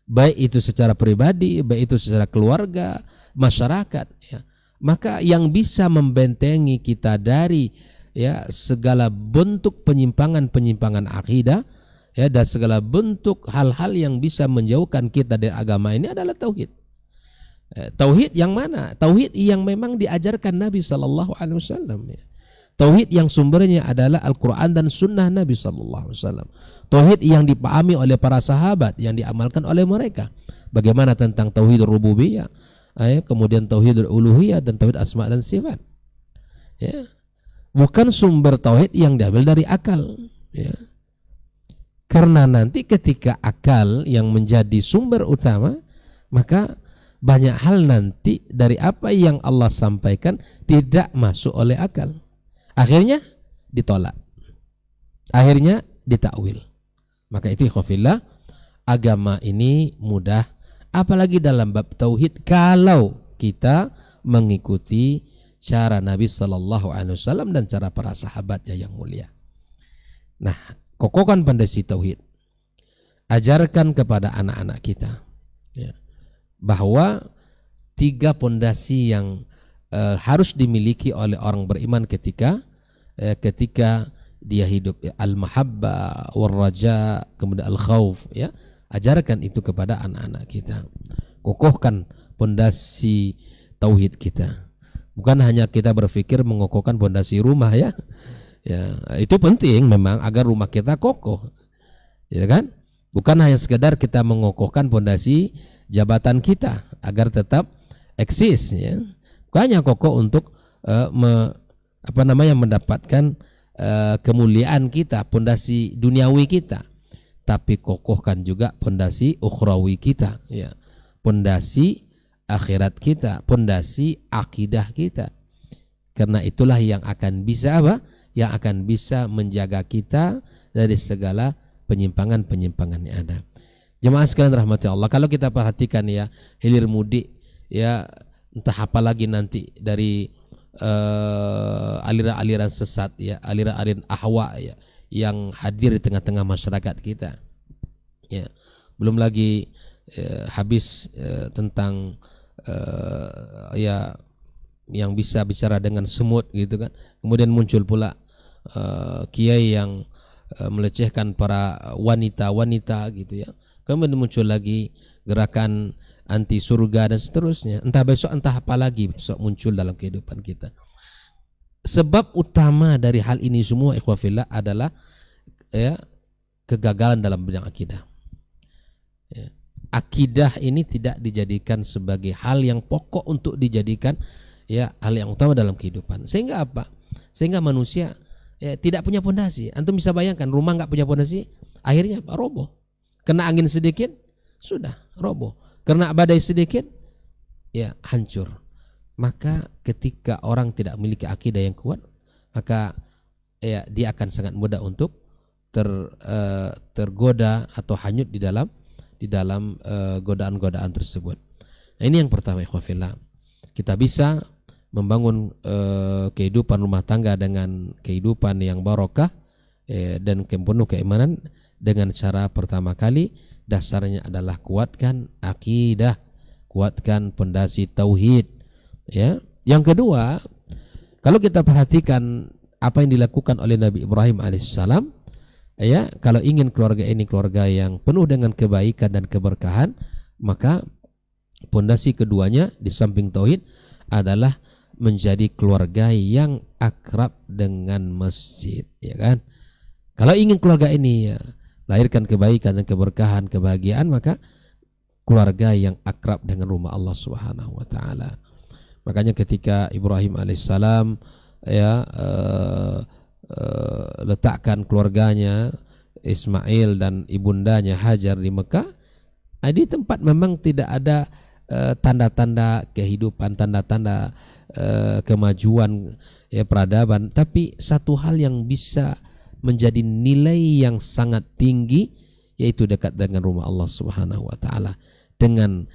G: Baik itu secara pribadi, baik itu secara keluarga, masyarakat, ya. Maka yang bisa membentengi kita dari, ya, segala bentuk penyimpangan akidah, ya, dan segala bentuk hal-hal yang bisa menjauhkan kita dari agama ini adalah tauhid. Tauhid yang mana? Tauhid yang memang diajarkan Nabi sallallahu alaihi wasallam, ya. Tauhid yang sumbernya adalah Al-Qur'an dan sunnah Nabi sallallahu alaihi wasallam. Tauhid yang dipahami oleh para sahabat, yang diamalkan oleh mereka. Bagaimana tentang tauhid rububiyah, kemudian tauhid uluhiyah dan tauhid asma dan sifat. Ya. Bukan sumber tauhid yang diambil dari akal, ya. Karena nanti ketika akal yang menjadi sumber utama, maka banyak hal nanti dari apa yang Allah sampaikan tidak masuk oleh akal. Akhirnya ditolak, akhirnya ditakwil. Maka itu ikhwafillah, agama ini mudah, apalagi dalam bab tauhid, kalau kita mengikuti cara Nabi sallallahu alaihi wasallam dan cara para sahabatnya yang mulia. Nah, kokohkan pondasi tauhid. Ajarkan kepada anak-anak kita, ya, bahwa 3 pondasi yang harus dimiliki oleh orang beriman ketika dia hidup, ya, al-mahabbah, war-raja, kemudian al-khauf, ya. Ajarkan itu kepada anak-anak kita. Kokohkan pondasi tauhid kita. Bukan hanya kita berpikir mengokohkan pondasi rumah, ya. Ya, itu penting memang agar rumah kita kokoh. Ya kan? Bukan hanya sekedar kita mengokohkan pondasi jabatan kita agar tetap eksis, ya. Bukannya kokoh untuk mendapatkan kemuliaan kita, pondasi duniawi kita, tapi kokohkan juga pondasi ukhrawi kita, ya. Pondasi akhirat kita, pondasi akidah kita. Karena itulah yang akan bisa yang akan bisa menjaga kita dari segala penyimpangan-penyimpangan yang ada. Jemaah sekalian rahmati Allah, kalau kita perhatikan, ya, hilir mudik, ya, entah apa lagi nanti dari aliran-aliran sesat ya, aliran-aliran ahwa ya, yang hadir di tengah-tengah masyarakat kita ya. Belum lagi habis tentang ya yang bisa bicara dengan semut gitu kan. Kemudian muncul pula kiai yang melecehkan para wanita-wanita gitu ya. Kemudian muncul lagi gerakan anti surga dan seterusnya. Entah besok entah apa lagi besok muncul dalam kehidupan kita. Sebab utama dari hal ini semua ikhwah fillah adalah ya kegagalan dalam bidang akidah. Ya. Akidah ini tidak dijadikan sebagai hal yang pokok untuk dijadikan ya hal yang utama dalam kehidupan. Sehingga apa? Sehingga manusia ya, tidak punya pondasi. Antum bisa bayangkan rumah nggak punya pondasi, akhirnya apa? Roboh. Kena angin sedikit, sudah roboh. Kena badai sedikit, ya hancur. Maka ketika orang tidak memiliki akidah yang kuat, maka ya dia akan sangat mudah untuk tergoda atau hanyut di dalam godaan-godaan tersebut. Nah, ini yang pertama ikhwah fillah. Kita bisa membangun kehidupan rumah tangga dengan kehidupan yang barokah dan penuh keimanan dengan cara pertama kali dasarnya adalah kuatkan akidah, kuatkan pondasi tauhid ya. Yang kedua, kalau kita perhatikan apa yang dilakukan oleh Nabi Ibrahim alaihissalam ya, kalau ingin keluarga ini keluarga yang penuh dengan kebaikan dan keberkahan, maka pondasi keduanya di samping tauhid adalah menjadi keluarga yang akrab dengan masjid, ya kan? Kalau ingin keluarga ini ya, lahirkan kebaikan dan keberkahan, kebahagiaan, maka keluarga yang akrab dengan rumah Allah Subhanahu wa taala. Makanya ketika Ibrahim alaihissalam ya letakkan keluarganya Ismail dan ibundanya Hajar di Mekah, di tempat memang tidak ada tanda-tanda kehidupan, tanda-tanda kemajuan ya peradaban, tapi satu hal yang bisa menjadi nilai yang sangat tinggi yaitu dekat dengan rumah Allah Subhanahu wa taala. Dengan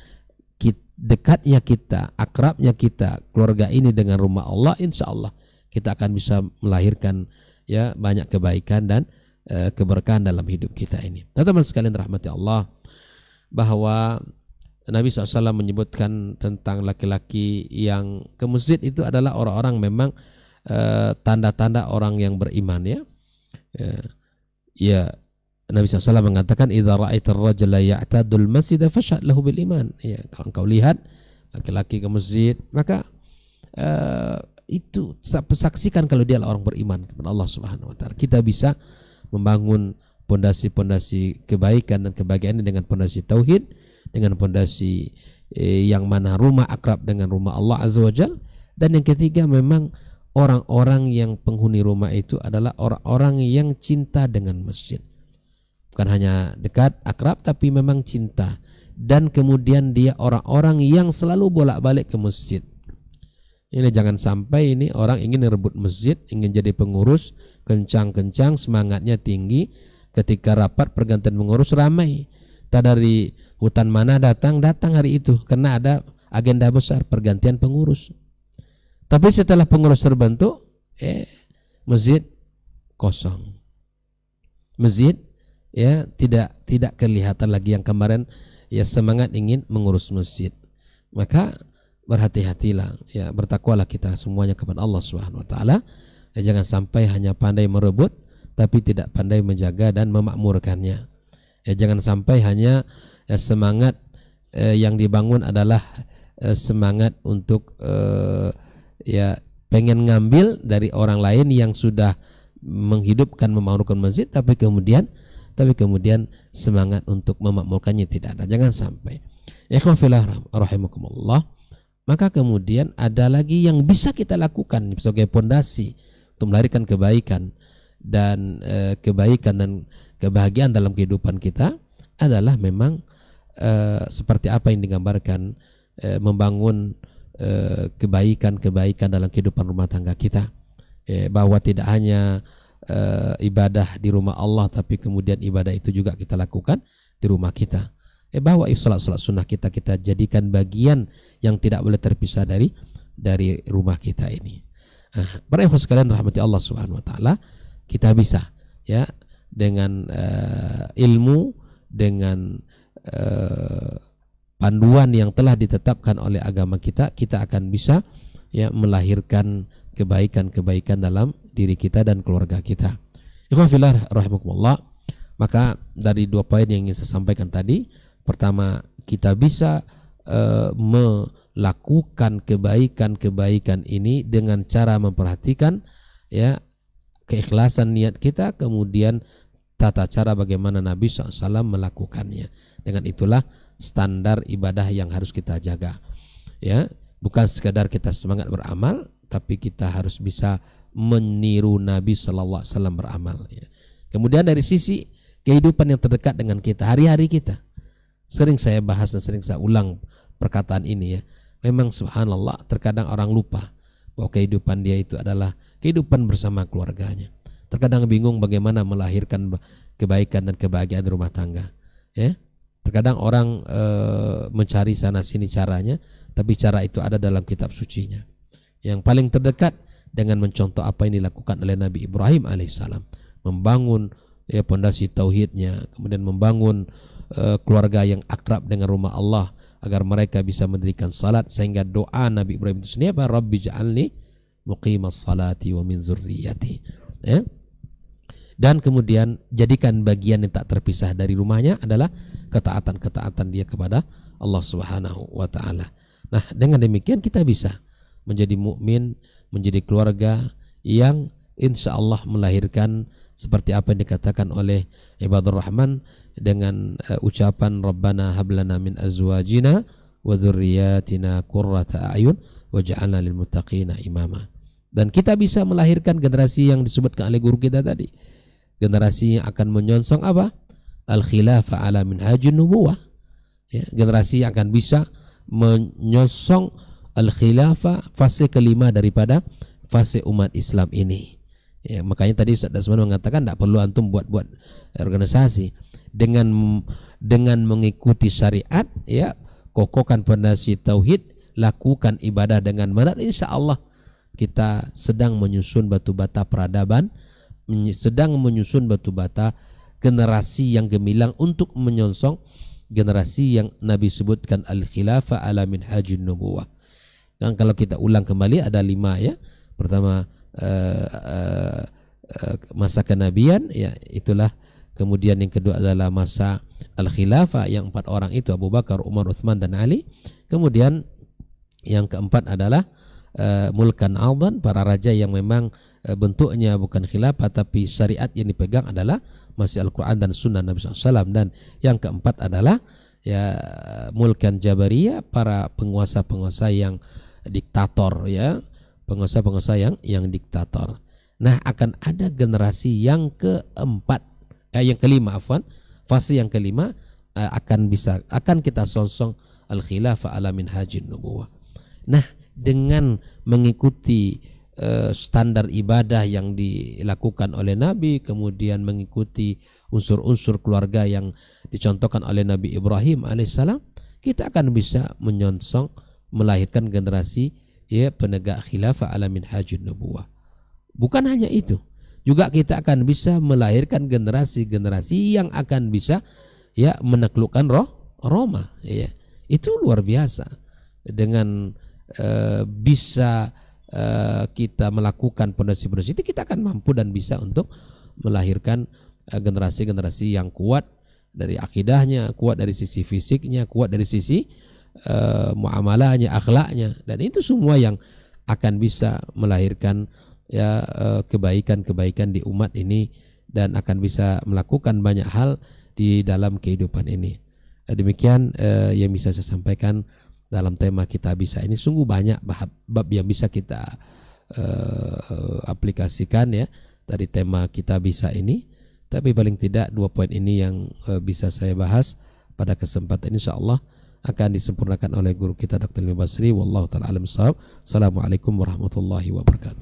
G: dekatnya kita, akrabnya kita keluarga ini dengan rumah Allah, insya Allah kita akan bisa melahirkan ya banyak kebaikan dan keberkahan dalam hidup kita ini. Nah, teman sekalian rahmati Allah, bahwa Nabi SAW menyebutkan tentang laki-laki yang ke masjid itu adalah orang-orang memang tanda-tanda orang yang beriman ya. Ya, Nabi SAW mengatakan idza ra'aitar rajula ya'tadul masjid fashhad lahu bil iman. Ya, kalau engkau lihat laki-laki ke masjid, maka itu saksikan kalau dia adalah orang beriman kepada Allah Subhanahu wa taala. Kita bisa membangun pondasi-pondasi kebaikan dan kebahagiaan dengan pondasi tauhid, dengan pondasi yang mana rumah akrab dengan rumah Allah Azza wa Jalla. Dan yang ketiga, memang orang-orang yang penghuni rumah itu adalah orang-orang yang cinta dengan masjid. Bukan hanya dekat, akrab, tapi memang cinta. Dan kemudian dia orang-orang yang selalu bolak-balik ke masjid. Ini jangan sampai ini orang ingin merebut masjid, ingin jadi pengurus, kencang-kencang, semangatnya tinggi. Ketika rapat pergantian pengurus ramai. Tak dari hutan mana datang hari itu, karena ada agenda besar pergantian pengurus. Tapi setelah pengurus terbentuk, masjid kosong. Masjid ya tidak kelihatan lagi yang kemarin ya semangat ingin mengurus masjid. Maka berhati-hatilah ya, bertakwalah kita semuanya kepada Allah Subhanahu wa taala. Jangan sampai hanya pandai merebut tapi tidak pandai menjaga dan memakmurkannya. Jangan sampai hanya semangat yang dibangun adalah semangat untuk ya pengen ngambil dari orang lain yang sudah menghidupkan, memakmurkan masjid, tapi kemudian semangat untuk memakmurkannya tidak ada. Jangan sampai. Ikhwan fillah rahimakumullah. Maka kemudian ada lagi yang bisa kita lakukan sebagai pondasi untuk melahirkan kebaikan dan kebahagiaan dalam kehidupan kita adalah memang seperti apa yang digambarkan, membangun kebaikan dalam kehidupan rumah tangga kita, bahwa tidak hanya ibadah di rumah Allah, tapi kemudian ibadah itu juga kita lakukan di rumah kita. Bawa salat sunnah kita jadikan bagian yang tidak boleh terpisah dari rumah kita ini. Para ikhwan sekalian rahmati Allah Subhanahu wa taala, kita bisa ya dengan ilmu, dengan panduan yang telah ditetapkan oleh agama kita akan bisa ya melahirkan kebaikan-kebaikan dalam diri kita dan keluarga kita. Ikhwan fillah rahimakumullah, maka dari 2 poin yang ingin saya sampaikan tadi, pertama, kita bisa melakukan kebaikan-kebaikan ini dengan cara memperhatikan ya keikhlasan niat kita, kemudian tata cara bagaimana Nabi SAW melakukannya. Dengan itulah standar ibadah yang harus kita jaga. Ya, bukan sekadar kita semangat beramal, tapi kita harus bisa meniru Nabi SAW beramal. Ya. Kemudian dari sisi kehidupan yang terdekat dengan kita, hari-hari kita. Sering saya bahas dan sering saya ulang perkataan ini ya. Memang subhanallah, terkadang orang lupa bahwa kehidupan dia itu adalah kehidupan bersama keluarganya. Terkadang bingung bagaimana melahirkan kebaikan dan kebahagiaan rumah tangga. Ya, terkadang orang mencari sana sini caranya, tapi cara itu ada dalam kitab sucinya. Yang paling terdekat dengan mencontoh apa yang dilakukan oleh Nabi Ibrahim alaihissalam, membangun ya pondasi tauhidnya, kemudian membangun keluarga yang akrab dengan rumah Allah agar mereka bisa mendirikan salat, sehingga doa Nabi Ibrahim itu sendiri apa? Rabbi ja'alni muqimas salati wa min zurriyati. Ya. Dan kemudian jadikan bagian yang tak terpisah dari rumahnya adalah ketaatan dia kepada Allah Subhanahu wa taala. Nah, dengan demikian kita bisa menjadi mukmin, menjadi keluarga yang insya Allah melahirkan seperti apa yang dikatakan oleh ibadur rahman dengan ucapan Rabbana hablana min azwajina wa dzurriyyatina qurrata a'yun waj'alna lil muttaqina imama. Dan kita bisa melahirkan generasi yang disebutkan oleh guru kita tadi, generasi yang akan menyongsong apa? Al-khilafah ala minhajin nubuwah. Ya, generasi yang akan bisa menyongsong al-khilafah, fase kelima daripada fase umat Islam ini. Ya, makanya tadi Ustaz Dasman mengatakan tidak perlu antum buat organisasi, dengan mengikuti syariat, ya, kokohkan pondasi tauhid, lakukan ibadah dengan benar, insya Allah kita sedang menyusun batu bata peradaban, sedang menyusun batu bata generasi yang gemilang untuk menyongsong generasi yang Nabi sebutkan al-khilafah ala minhajin nubuwah. Dan kalau kita ulang kembali ada 5 ya. Pertama masa kenabian, ya itulah. Kemudian yang kedua adalah masa al-khilafah yang 4 orang itu, Abu Bakar, Umar, Utsman dan Ali. Kemudian yang keempat adalah mulkan aldan, para raja yang memang bentuknya bukan khilafah tapi syariat yang dipegang adalah masih Al-Quran dan Sunnah Nabi SAW. Dan yang keempat adalah ya mulkan jabariyah, para penguasa-penguasa yang diktator, ya penguasa-penguasa yang diktator. Nah, akan ada generasi yang kelima, fase yang kelima akan kita songsong al-khilafah ala minhajin nubuwah. Nah, dengan mengikuti standar ibadah yang dilakukan oleh Nabi, kemudian mengikuti unsur-unsur keluarga yang dicontohkan oleh Nabi Ibrahim alaihissalam, kita akan bisa menyongsong melahirkan generasi ya penegak khilafah ala minhajin nubuwah. Bukan hanya itu, juga kita akan bisa melahirkan generasi-generasi yang akan bisa ya menaklukkan Roma, ya. Itu luar biasa. Dengan bisa kita melakukan pondasi-pondasi itu, kita akan mampu dan bisa untuk melahirkan generasi-generasi yang kuat dari akidahnya, kuat dari sisi fisiknya, kuat dari sisi muamalahnya, akhlaknya, dan itu semua yang akan bisa melahirkan ya kebaikan-kebaikan di umat ini dan akan bisa melakukan banyak hal di dalam kehidupan ini. Demikian yang bisa saya sampaikan dalam tema kita bisa ini. Sungguh banyak bab yang bisa kita aplikasikan ya dari tema kita bisa ini, tapi paling tidak 2 poin ini yang bisa saya bahas pada kesempatan ini, insyaallah akan disempurnakan oleh guru kita Dr. Ilmi Basri. Wallahu ta'ala alam shawab. Assalamualaikum warahmatullahi wabarakatuh.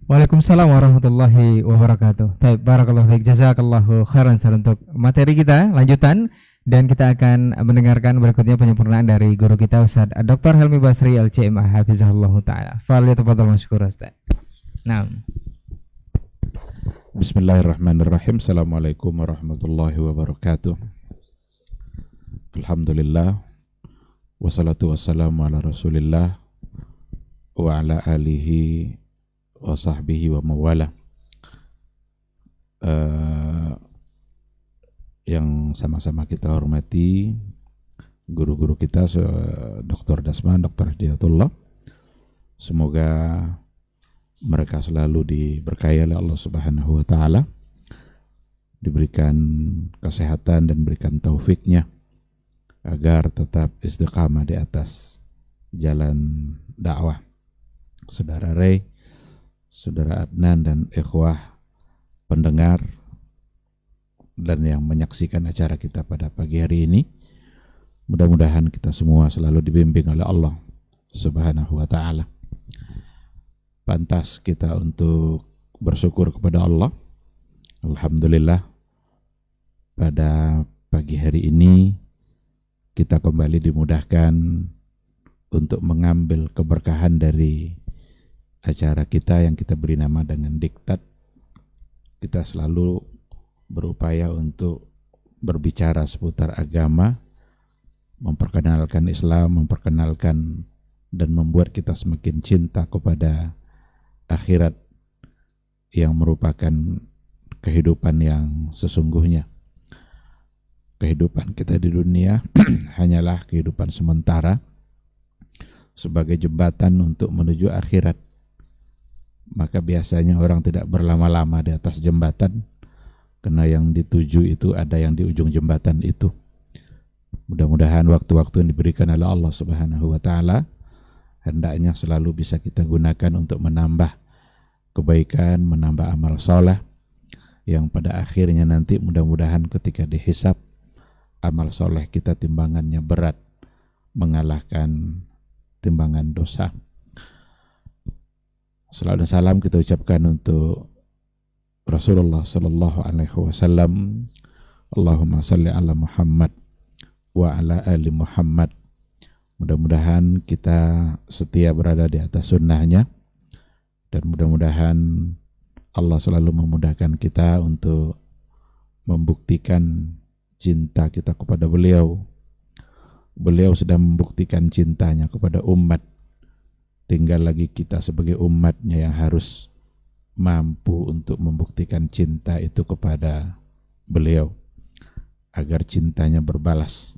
F: Waalaikumsalam warahmatullahi wabarakatuh. Baik, barakallahu fiik, jazakallahu khairan untuk materi kita. Lanjutan Dan kita akan mendengarkan berikutnya penyempurnaan dari guru kita Ustaz Dr. Helmi Basri LCMA Hafizahullah Ta'ala. Falyatafadhal masykur Ustaz. Naam.
H: Bismillahirrahmanirrahim. Assalamualaikum warahmatullahi wabarakatuh. Alhamdulillah. Wassalatu wassalamu ala rasulillah wa ala alihi wa sahbihi wa mawala. Yang sama-sama kita hormati guru-guru kita, Dr. Dasman, Dr. Hidayatullah. Semoga mereka selalu diberkahi oleh Allah Subhanahu wa Ta'ala, diberikan kesehatan dan berikan taufiknya agar tetap istiqamah di atas jalan dakwah. Saudara Ray, Saudara Adnan dan ikhwah pendengar dan yang menyaksikan acara kita pada pagi hari ini, mudah-mudahan kita semua selalu dibimbing oleh Allah Subhanahu wa Ta'ala. Pantas kita untuk bersyukur kepada Allah. Alhamdulillah, pada pagi hari ini kita kembali dimudahkan untuk mengambil keberkahan dari acara kita yang kita beri nama dengan Diktat. Kita selalu berupaya untuk berbicara seputar agama, memperkenalkan Islam, memperkenalkan dan membuat kita semakin cinta kepada akhirat yang merupakan kehidupan yang sesungguhnya. Kehidupan kita di dunia hanyalah kehidupan sementara sebagai jembatan untuk menuju akhirat. Maka biasanya orang tidak berlama-lama di atas jembatan, karena yang dituju itu ada yang di ujung jembatan itu. Mudah-mudahan waktu-waktu yang diberikan oleh Allah Subhanahu wa Ta'ala hendaknya selalu bisa kita gunakan untuk menambah kebaikan, menambah amal soleh, yang pada akhirnya nanti mudah-mudahan ketika dihisab, amal soleh kita timbangannya berat, mengalahkan timbangan dosa. Salawat dan salam kita ucapkan untuk Rasulullah sallallahu alaihi wasallam. Allahumma salli ala Muhammad wa ala ali Muhammad. Mudah-mudahan kita setia berada di atas sunnahnya, dan mudah-mudahan Allah selalu memudahkan kita untuk membuktikan cinta kita kepada beliau. Beliau sudah membuktikan cintanya kepada umat. Tinggal lagi kita sebagai umatnya yang harus mampu untuk membuktikan cinta itu kepada beliau, agar cintanya berbalas,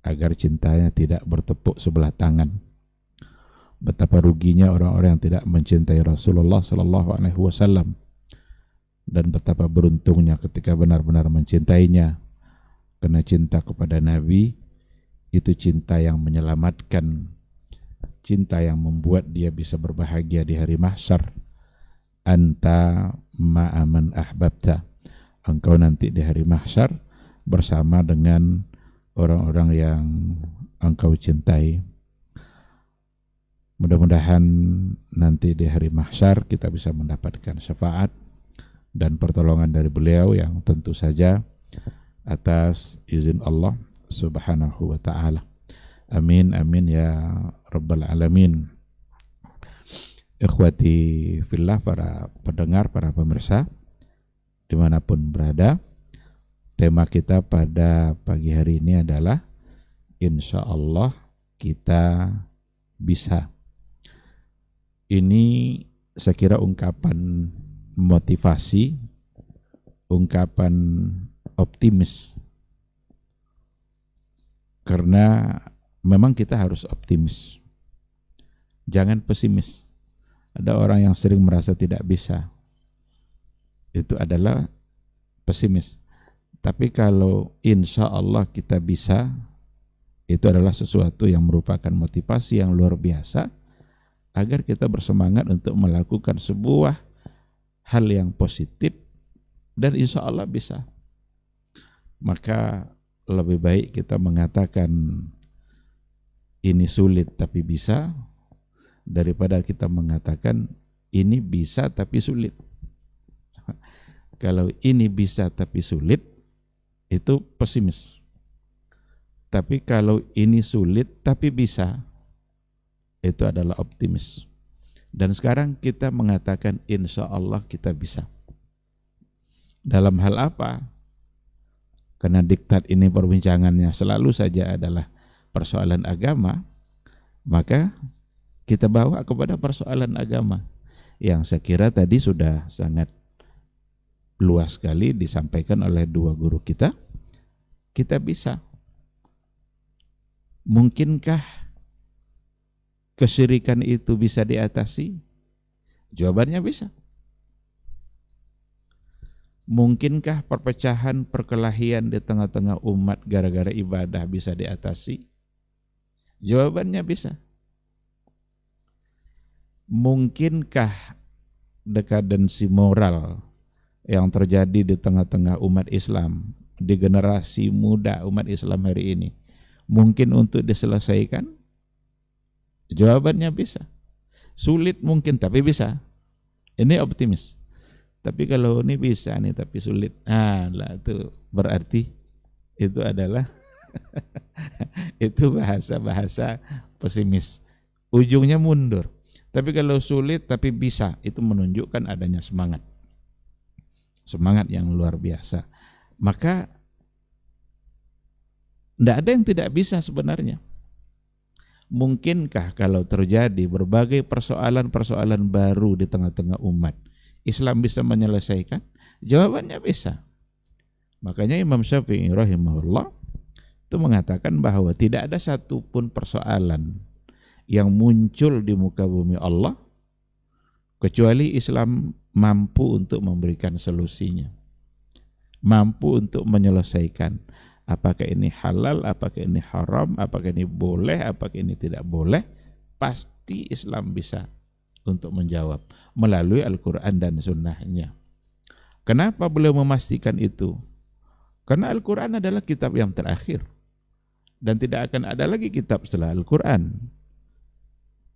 H: agar cintanya tidak bertepuk sebelah tangan. Betapa ruginya orang-orang yang tidak mencintai Rasulullah sallallahu alaihi wasallam, dan betapa beruntungnya ketika benar-benar mencintainya, karena cinta kepada Nabi itu cinta yang menyelamatkan, cinta yang membuat dia bisa berbahagia di hari mahsyar. Anta ma'aman ahbabta, engkau nanti di hari mahsyar bersama dengan orang-orang yang engkau cintai. Mudah-mudahan nanti di hari mahsyar kita bisa mendapatkan syafaat dan pertolongan dari beliau, yang tentu saja atas izin Allah Subhanahu wa Ta'ala. Amin amin ya rabbal alamin. Ikhwati fillah, para pendengar, para pemirsa dimanapun berada, tema kita pada pagi hari ini adalah insya Allah kita bisa. Ini saya kira ungkapan motivasi, ungkapan optimis, karena memang kita harus optimis, jangan pesimis. Ada orang yang sering merasa tidak bisa, itu adalah pesimis. Tapi kalau insya Allah kita bisa, itu adalah sesuatu yang merupakan motivasi yang luar biasa, agar kita bersemangat untuk melakukan sebuah hal yang positif, dan insya Allah bisa. Maka lebih baik kita mengatakan ini sulit tapi bisa, daripada kita mengatakan ini bisa tapi sulit. Kalau ini bisa tapi sulit, itu pesimis. Tapi kalau ini sulit tapi bisa, itu adalah optimis. Dan sekarang kita mengatakan insya Allah kita bisa. Dalam hal apa? Karena diktat ini perbincangannya selalu saja adalah persoalan agama, maka kita bawa kepada persoalan agama yang saya kira tadi sudah sangat luas sekali disampaikan oleh dua guru kita. Kita bisa. Mungkinkah kesyirikan itu bisa diatasi? Jawabannya bisa. Mungkinkah perpecahan, perkelahian di tengah-tengah umat gara-gara ibadah bisa diatasi? Jawabannya bisa. Mungkinkah dekadensi moral yang terjadi di tengah-tengah umat Islam, di generasi muda umat Islam hari ini, mungkin untuk diselesaikan? Jawabannya bisa. Sulit mungkin, tapi bisa. Ini optimis. Tapi kalau ini bisa nih tapi sulit, lah itu berarti itu adalah itu bahasa pesimis. Ujungnya mundur. Tapi kalau sulit tapi bisa, itu menunjukkan adanya semangat. Semangat yang luar biasa. Maka tidak ada yang tidak bisa sebenarnya. Mungkinkah kalau terjadi berbagai persoalan-persoalan baru di tengah-tengah umat, Islam bisa menyelesaikan? Jawabannya bisa. Makanya Imam Syafi'i rahimahullah itu mengatakan bahwa tidak ada satupun persoalan yang muncul di muka bumi Allah kecuali Islam mampu untuk memberikan solusinya, mampu untuk menyelesaikan. Apakah ini halal, apakah ini haram, apakah ini boleh, apakah ini tidak boleh, pasti Islam bisa untuk menjawab melalui Al-Quran dan Sunnahnya. Kenapa beliau memastikan itu? Karena Al-Quran adalah kitab yang terakhir dan tidak akan ada lagi kitab setelah Al-Quran.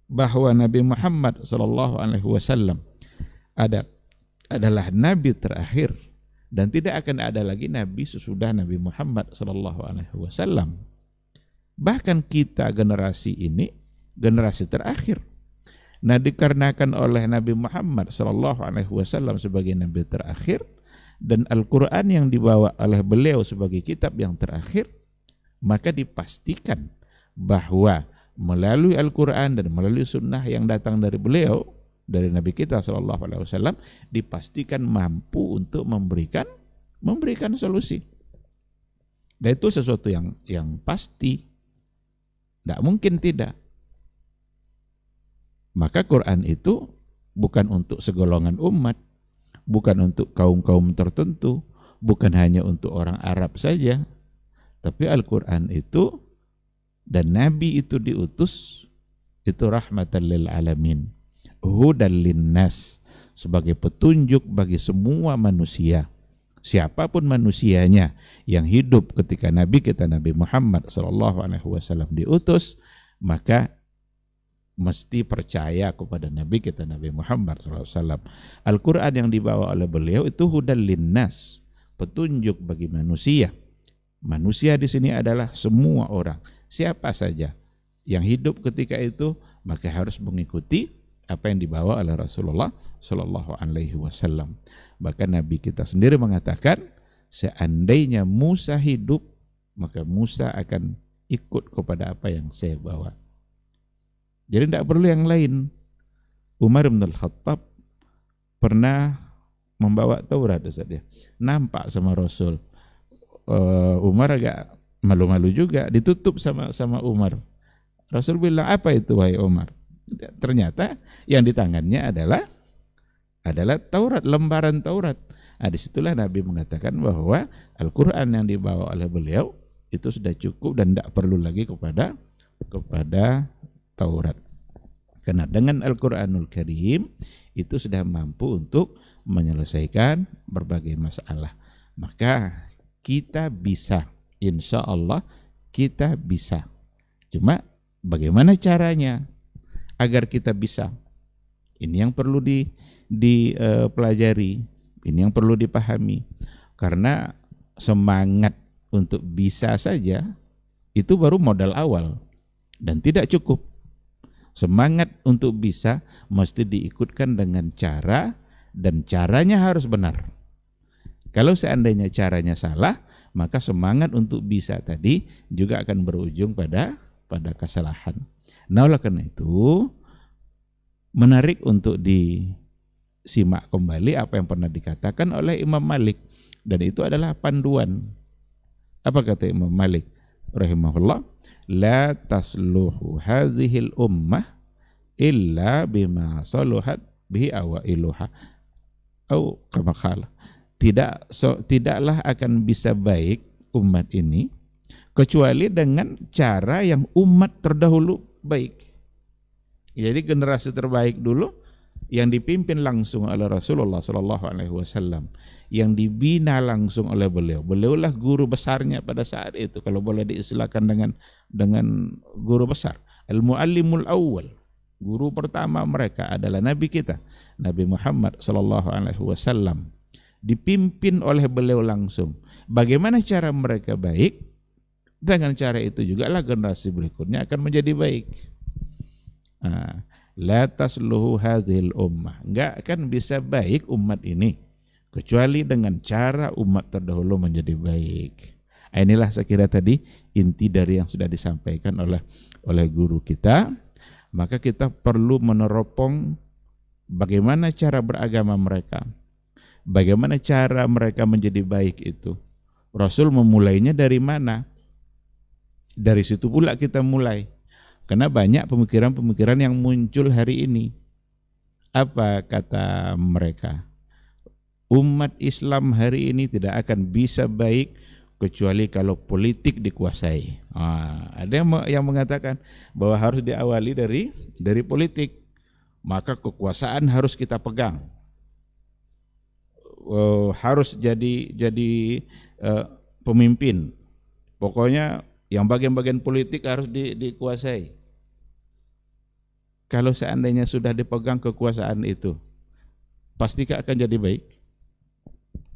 H: Bahwa Nabi Muhammad SAW adalah Nabi terakhir dan tidak akan ada lagi Nabi sesudah Nabi Muhammad SAW. Bahkan kita generasi ini generasi terakhir. Nah, dikarenakan oleh Nabi Muhammad SAW sebagai Nabi terakhir dan Al-Quran yang dibawa oleh beliau sebagai kitab yang terakhir, maka dipastikan bahwa melalui Al-Quran dan melalui sunnah yang datang dari beliau, dari Nabi kita SAW, dipastikan mampu untuk memberikan solusi. Dan itu sesuatu yang pasti, tidak mungkin tidak. Maka Quran itu bukan untuk segolongan umat, bukan untuk kaum-kaum tertentu, bukan hanya untuk orang Arab saja, tapi Al-Quran itu dan Nabi itu diutus itu rahmatan lil alamin, hudan linnas, sebagai petunjuk bagi semua manusia. Siapapun manusianya yang hidup ketika Nabi kita Nabi Muhammad SAW diutus, maka mesti percaya kepada Nabi kita Nabi Muhammad SAW. Al-Quran yang dibawa oleh beliau itu hudan linnas, petunjuk bagi manusia. Manusia di sini adalah semua orang, siapa saja yang hidup ketika itu, maka harus mengikuti apa yang dibawa oleh Rasulullah SAW. Bahkan Nabi kita sendiri mengatakan, seandainya Musa hidup, maka Musa akan ikut kepada apa yang saya bawa. Jadi tidak perlu yang lain. Umar bin Al-Khattab pernah membawa Taurat, Ustaz, ya. Nampak sama Rasul. Umar agak malu-malu juga, ditutup sama Umar. Rasul bilang, apa itu wahai Umar? Ternyata yang di tangannya adalah Taurat, lembaran Taurat. Nah, disitulah Nabi mengatakan bahwa Al-Quran yang dibawa oleh beliau itu sudah cukup dan tidak perlu lagi kepada Taurat. Karena dengan Al-Quranul Karim itu sudah mampu untuk menyelesaikan berbagai masalah. Maka kita bisa, insya Allah kita bisa. Cuma bagaimana caranya agar kita bisa? Ini yang perlu dipelajari, ini yang perlu dipahami. Karena semangat untuk bisa saja Itu baru modal awal dan tidak cukup. Semangat untuk bisa mesti diikutkan dengan cara, dan caranya harus benar. Kalau seandainya caranya salah, maka semangat untuk bisa tadi juga akan berujung pada kesalahan. Nah, oleh karena itu menarik untuk disimak kembali apa yang pernah dikatakan oleh Imam Malik, dan itu adalah panduan. Apa kata Imam Malik rahimahullah? La tasluhu hadhil ummah illa bima saluhat bihi awailuha. Atau kama qala, tidaklah akan bisa baik umat ini kecuali dengan cara yang umat terdahulu baik. Jadi generasi terbaik dulu yang dipimpin langsung oleh Rasulullah SAW, yang dibina langsung oleh beliau. Beliaulah guru besarnya pada saat itu, kalau boleh diistilahkan dengan guru besar. Al-Muallimul Awwal, guru pertama mereka adalah Nabi kita, Nabi Muhammad SAW. Dipimpin oleh beliau langsung. Bagaimana cara mereka baik? Dengan cara itu juga lah generasi berikutnya akan menjadi baik. La tasluhu hadhil ummah, enggak akan bisa baik umat ini kecuali dengan cara umat terdahulu menjadi baik. Inilah saya kira tadi inti dari yang sudah disampaikan oleh guru kita. Maka kita perlu meneropong bagaimana cara beragama mereka, bagaimana cara mereka menjadi baik itu. Rasul memulainya dari mana? Dari situ pula kita mulai. Karena banyak pemikiran-pemikiran yang muncul hari ini. Apa kata mereka? Umat Islam hari ini tidak akan bisa baik kecuali kalau politik dikuasai. Ada yang mengatakan bahwa harus diawali dari politik. Maka kekuasaan harus kita pegang. Harus jadi pemimpin. Pokoknya yang bagian-bagian politik harus dikuasai. Kalau seandainya sudah dipegang kekuasaan itu, pastikah akan jadi baik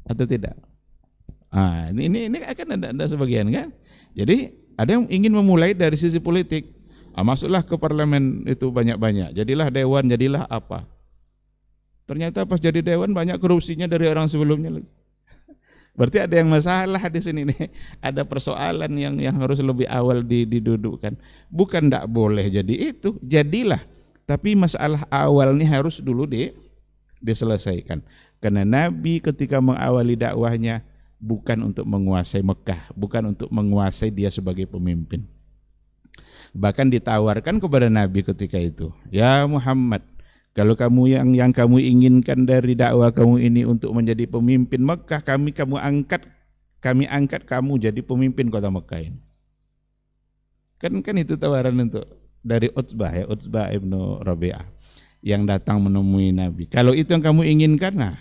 H: atau tidak? Ini akan ada sebagian kan. Jadi ada yang ingin memulai dari sisi politik. Masuklah ke parlemen itu banyak-banyak. Jadilah dewan, jadilah apa. Ternyata pas jadi dewan banyak korupsinya dari orang sebelumnya lagi. Berarti ada yang masalah di sini nih. Ada persoalan yang harus lebih awal didudukkan. Bukan tidak boleh jadi itu, jadilah. Tapi masalah awal ini harus dulu diselesaikan. Karena Nabi ketika mengawali dakwahnya bukan untuk menguasai Mekah, bukan untuk menguasai dia sebagai pemimpin. Bahkan ditawarkan kepada Nabi ketika itu, ya Muhammad, kalau kamu yang kamu inginkan dari dakwah kamu ini untuk menjadi pemimpin Mekah, kami angkat kamu jadi pemimpin kota Mekah ini. Kan itu tawaran dari Utsbah ibnu Rabi'ah yang datang menemui Nabi. Kalau itu yang kamu inginkan,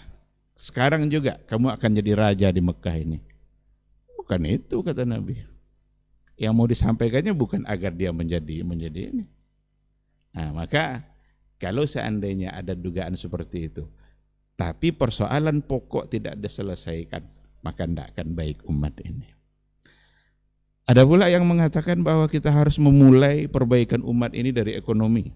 H: sekarang juga kamu akan jadi raja di Mekah ini. Bukan itu kata Nabi. Yang mau disampaikannya bukan agar dia menjadi ini. Maka kalau seandainya ada dugaan seperti itu, tapi persoalan pokok tidak diselesaikan, maka tidak akan baik umat ini. Ada pula yang mengatakan bahwa kita harus memulai perbaikan umat ini dari ekonomi.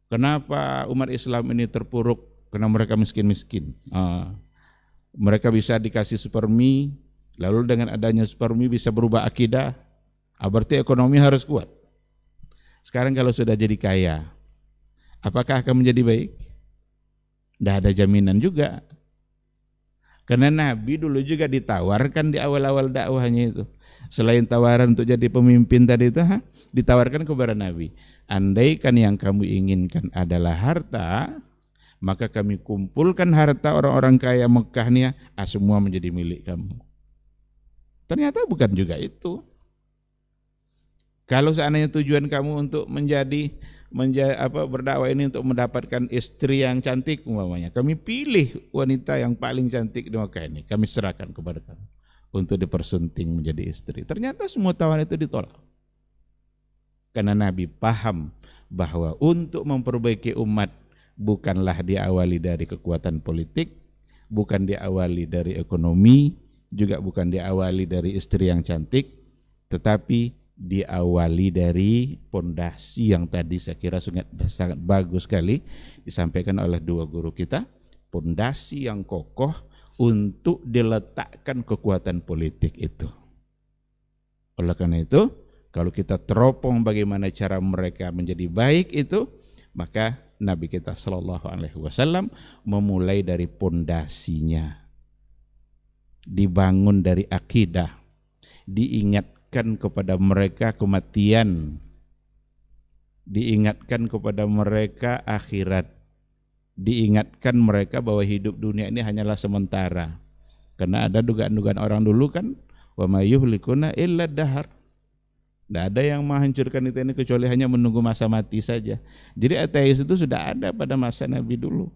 H: Kenapa umat Islam ini terpuruk? Karena mereka miskin-miskin. Mereka bisa dikasih supermi, lalu dengan adanya supermi bisa berubah akidah. Berarti ekonomi harus kuat. Sekarang kalau sudah jadi kaya, apakah akan menjadi baik? Tidak ada jaminan juga. Karena Nabi dulu juga ditawarkan di awal-awal dakwahnya itu. Selain tawaran untuk jadi pemimpin tadi itu, ditawarkan kepada Nabi, andaikan yang kamu inginkan adalah harta, maka kami kumpulkan harta orang-orang kaya Mekah nih, semua menjadi milik kamu. Ternyata bukan juga itu. Kalau seandainya tujuan kamu untuk berdakwah ini untuk mendapatkan istri yang cantik umpamanya, kami pilih wanita yang paling cantik di Mekah ini, kami serahkan kepada kamu untuk dipersunting menjadi istri. Ternyata semua tawaran itu ditolak. Karena Nabi paham bahwa untuk memperbaiki umat bukanlah diawali dari kekuatan politik, bukan diawali dari ekonomi, juga bukan diawali dari istri yang cantik, tetapi diawali dari pondasi yang tadi saya kira sangat bagus sekali disampaikan oleh dua guru kita, pondasi yang kokoh untuk diletakkan kekuatan politik itu. Oleh karena itu, kalau kita teropong bagaimana cara mereka menjadi baik itu, maka Nabi kita Shallallahu Alaihi Wasallam memulai dari pondasinya, dibangun dari akidah, diingatkan kepada mereka kematian, diingatkan kepada mereka akhirat, diingatkan mereka bahwa hidup dunia ini hanyalah sementara. Karena ada dugaan-dugaan orang dulu kan, wa may yuhlikuna illa dahar. Tidak ada yang menghancurkan kita ini kecuali hanya menunggu masa mati saja. Jadi ateis itu sudah ada pada masa Nabi dulu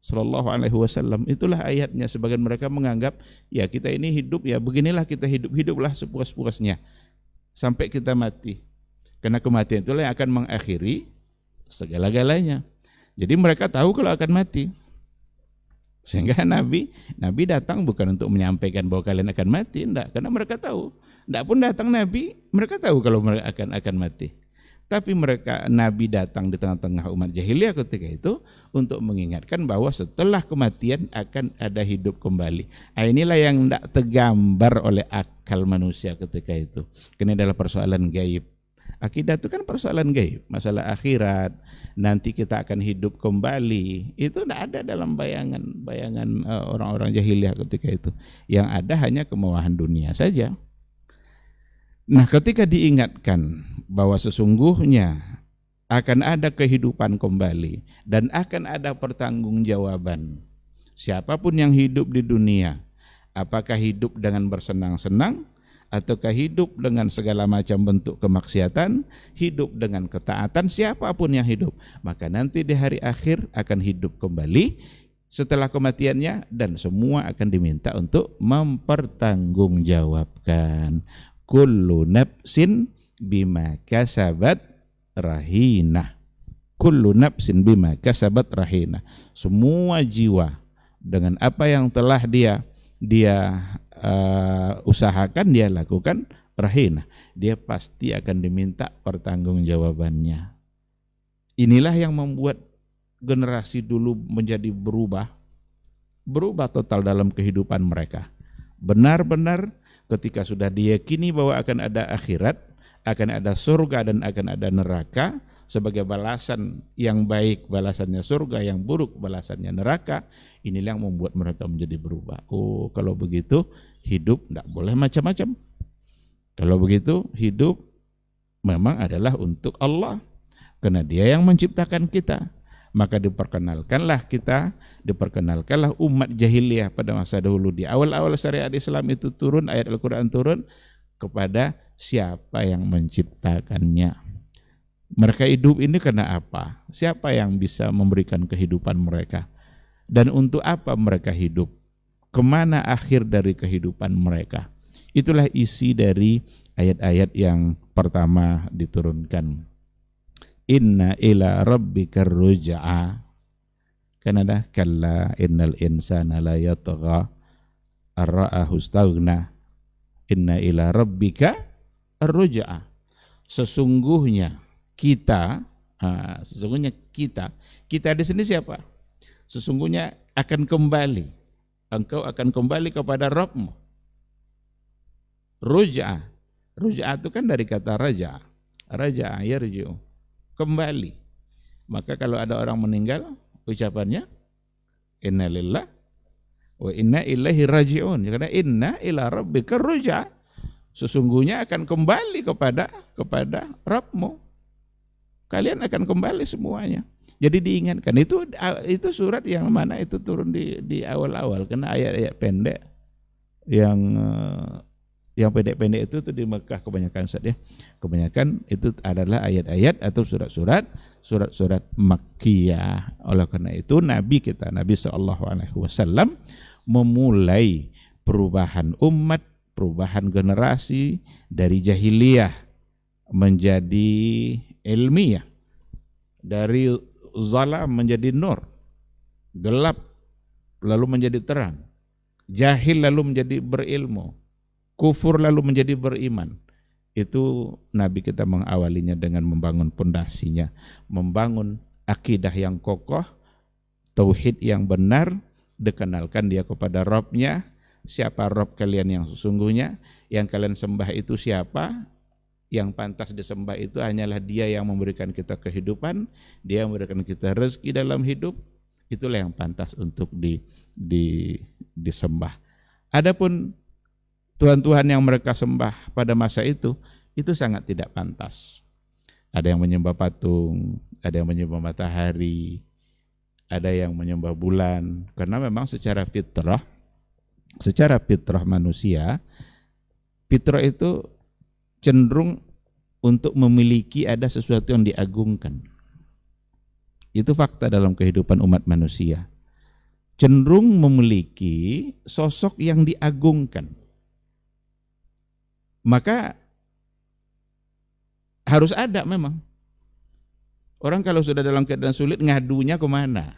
H: Sallallahu Alaihi Wasallam. Itulah ayatnya. Sebagian mereka menganggap ya kita ini hidup ya beginilah kita hidup, hiduplah sepuas-puasnya sampai kita mati. Karena kematian itulah yang akan mengakhiri segala-galanya. Jadi mereka tahu kalau akan mati. Sehingga Nabi datang bukan untuk menyampaikan bahwa kalian akan mati, enggak, karena mereka tahu. Enggak pun datang Nabi, mereka tahu kalau mereka akan mati. Tapi Nabi datang di tengah-tengah umat jahiliyah ketika itu untuk mengingatkan bahwa setelah kematian akan ada hidup kembali. Inilah yang tidak tergambar oleh akal manusia ketika itu. Karena adalah persoalan gaib. Akidah itu kan persoalan gaib, masalah akhirat, nanti kita akan hidup kembali, itu tidak ada dalam bayangan orang-orang jahiliyah ketika itu. Yang ada hanya kemauan dunia saja. Nah, ketika diingatkan bahwa sesungguhnya akan ada kehidupan kembali dan akan ada pertanggungjawaban. Siapapun yang hidup di dunia, apakah hidup dengan bersenang-senang ataukah hidup dengan segala macam bentuk kemaksiatan, hidup dengan ketaatan, siapapun yang hidup, maka nanti di hari akhir akan hidup kembali setelah kematiannya dan semua akan diminta untuk mempertanggungjawabkan. Kullu nafsin bima kasabat rahinah. Kullu nafsin bima kasabat rahinah. Semua jiwa dengan apa yang telah dia usahakan, dia lakukan, rahinah, dia pasti akan diminta pertanggungjawabannya. Inilah yang membuat generasi dulu menjadi berubah total dalam kehidupan mereka. Benar-benar ketika sudah diyakini bahwa akan ada akhirat, akan ada surga dan akan ada neraka, sebagai balasan yang baik balasannya surga, yang buruk balasannya neraka. Inilah yang membuat mereka menjadi berubah. Oh, kalau begitu hidup tidak boleh macam-macam. Kalau begitu hidup memang adalah untuk Allah, karena Dia yang menciptakan kita. Maka diperkenalkanlah umat jahiliyah pada masa dahulu. Di awal-awal syariat Islam itu turun, ayat Al-Quran turun, kepada siapa yang menciptakannya. Mereka hidup ini karena apa? Siapa yang bisa memberikan kehidupan mereka? Dan untuk apa mereka hidup? Kemana akhir dari kehidupan mereka? Itulah isi dari ayat-ayat yang pertama diturunkan. Inna ila rabbika ruj'a. Kan ada kalla innal insana la yatgha ar-ra'ahu istaghna. Inna ila rabbika ar-ruj'a. Sesungguhnya kita di sini siapa? Sesungguhnya akan kembali. Engkau akan kembali kepada Rabbmu. Ruj'a. Ruj'a itu kan dari kata raja. Raja yarji'u, kembali. Maka kalau ada orang meninggal, ucapannya inna lillah wa inna ilaihi raji'un. Karena inna ila rabbika ruj'a. Sesungguhnya akan kembali kepada Rabbmu. Kalian akan kembali semuanya. Jadi diingatkan, itu surat yang mana itu turun di awal-awal, karena ayat-ayat pendek yang pendek-pendek itu di Mekah kebanyakan saja. Kebanyakan itu adalah ayat-ayat atau surat-surat Makkiyah. Oleh karena itu Nabi SAW memulai perubahan umat, perubahan generasi dari jahiliyah menjadi ilmiah, dari zalam menjadi nur, gelap lalu menjadi terang, jahil lalu menjadi berilmu, kufur lalu menjadi beriman. Itu Nabi kita mengawalinya dengan membangun pondasinya, membangun akidah yang kokoh, tauhid yang benar, dikenalkan dia kepada Rabb-nya, siapa Rabb kalian yang sesungguhnya, yang kalian sembah itu siapa, yang pantas disembah itu hanyalah dia yang memberikan kita kehidupan, dia yang memberikan kita rezeki dalam hidup, itulah yang pantas untuk disembah. Adapun Tuhan-Tuhan yang mereka sembah pada masa itu sangat tidak pantas. Ada yang menyembah patung, ada yang menyembah matahari, ada yang menyembah bulan, karena memang secara fitrah manusia, fitrah itu cenderung untuk memiliki ada sesuatu yang diagungkan. Itu fakta dalam kehidupan umat manusia. Cenderung memiliki sosok yang diagungkan. Maka harus ada memang. Orang kalau sudah dalam keadaan sulit, ngadunya kemana?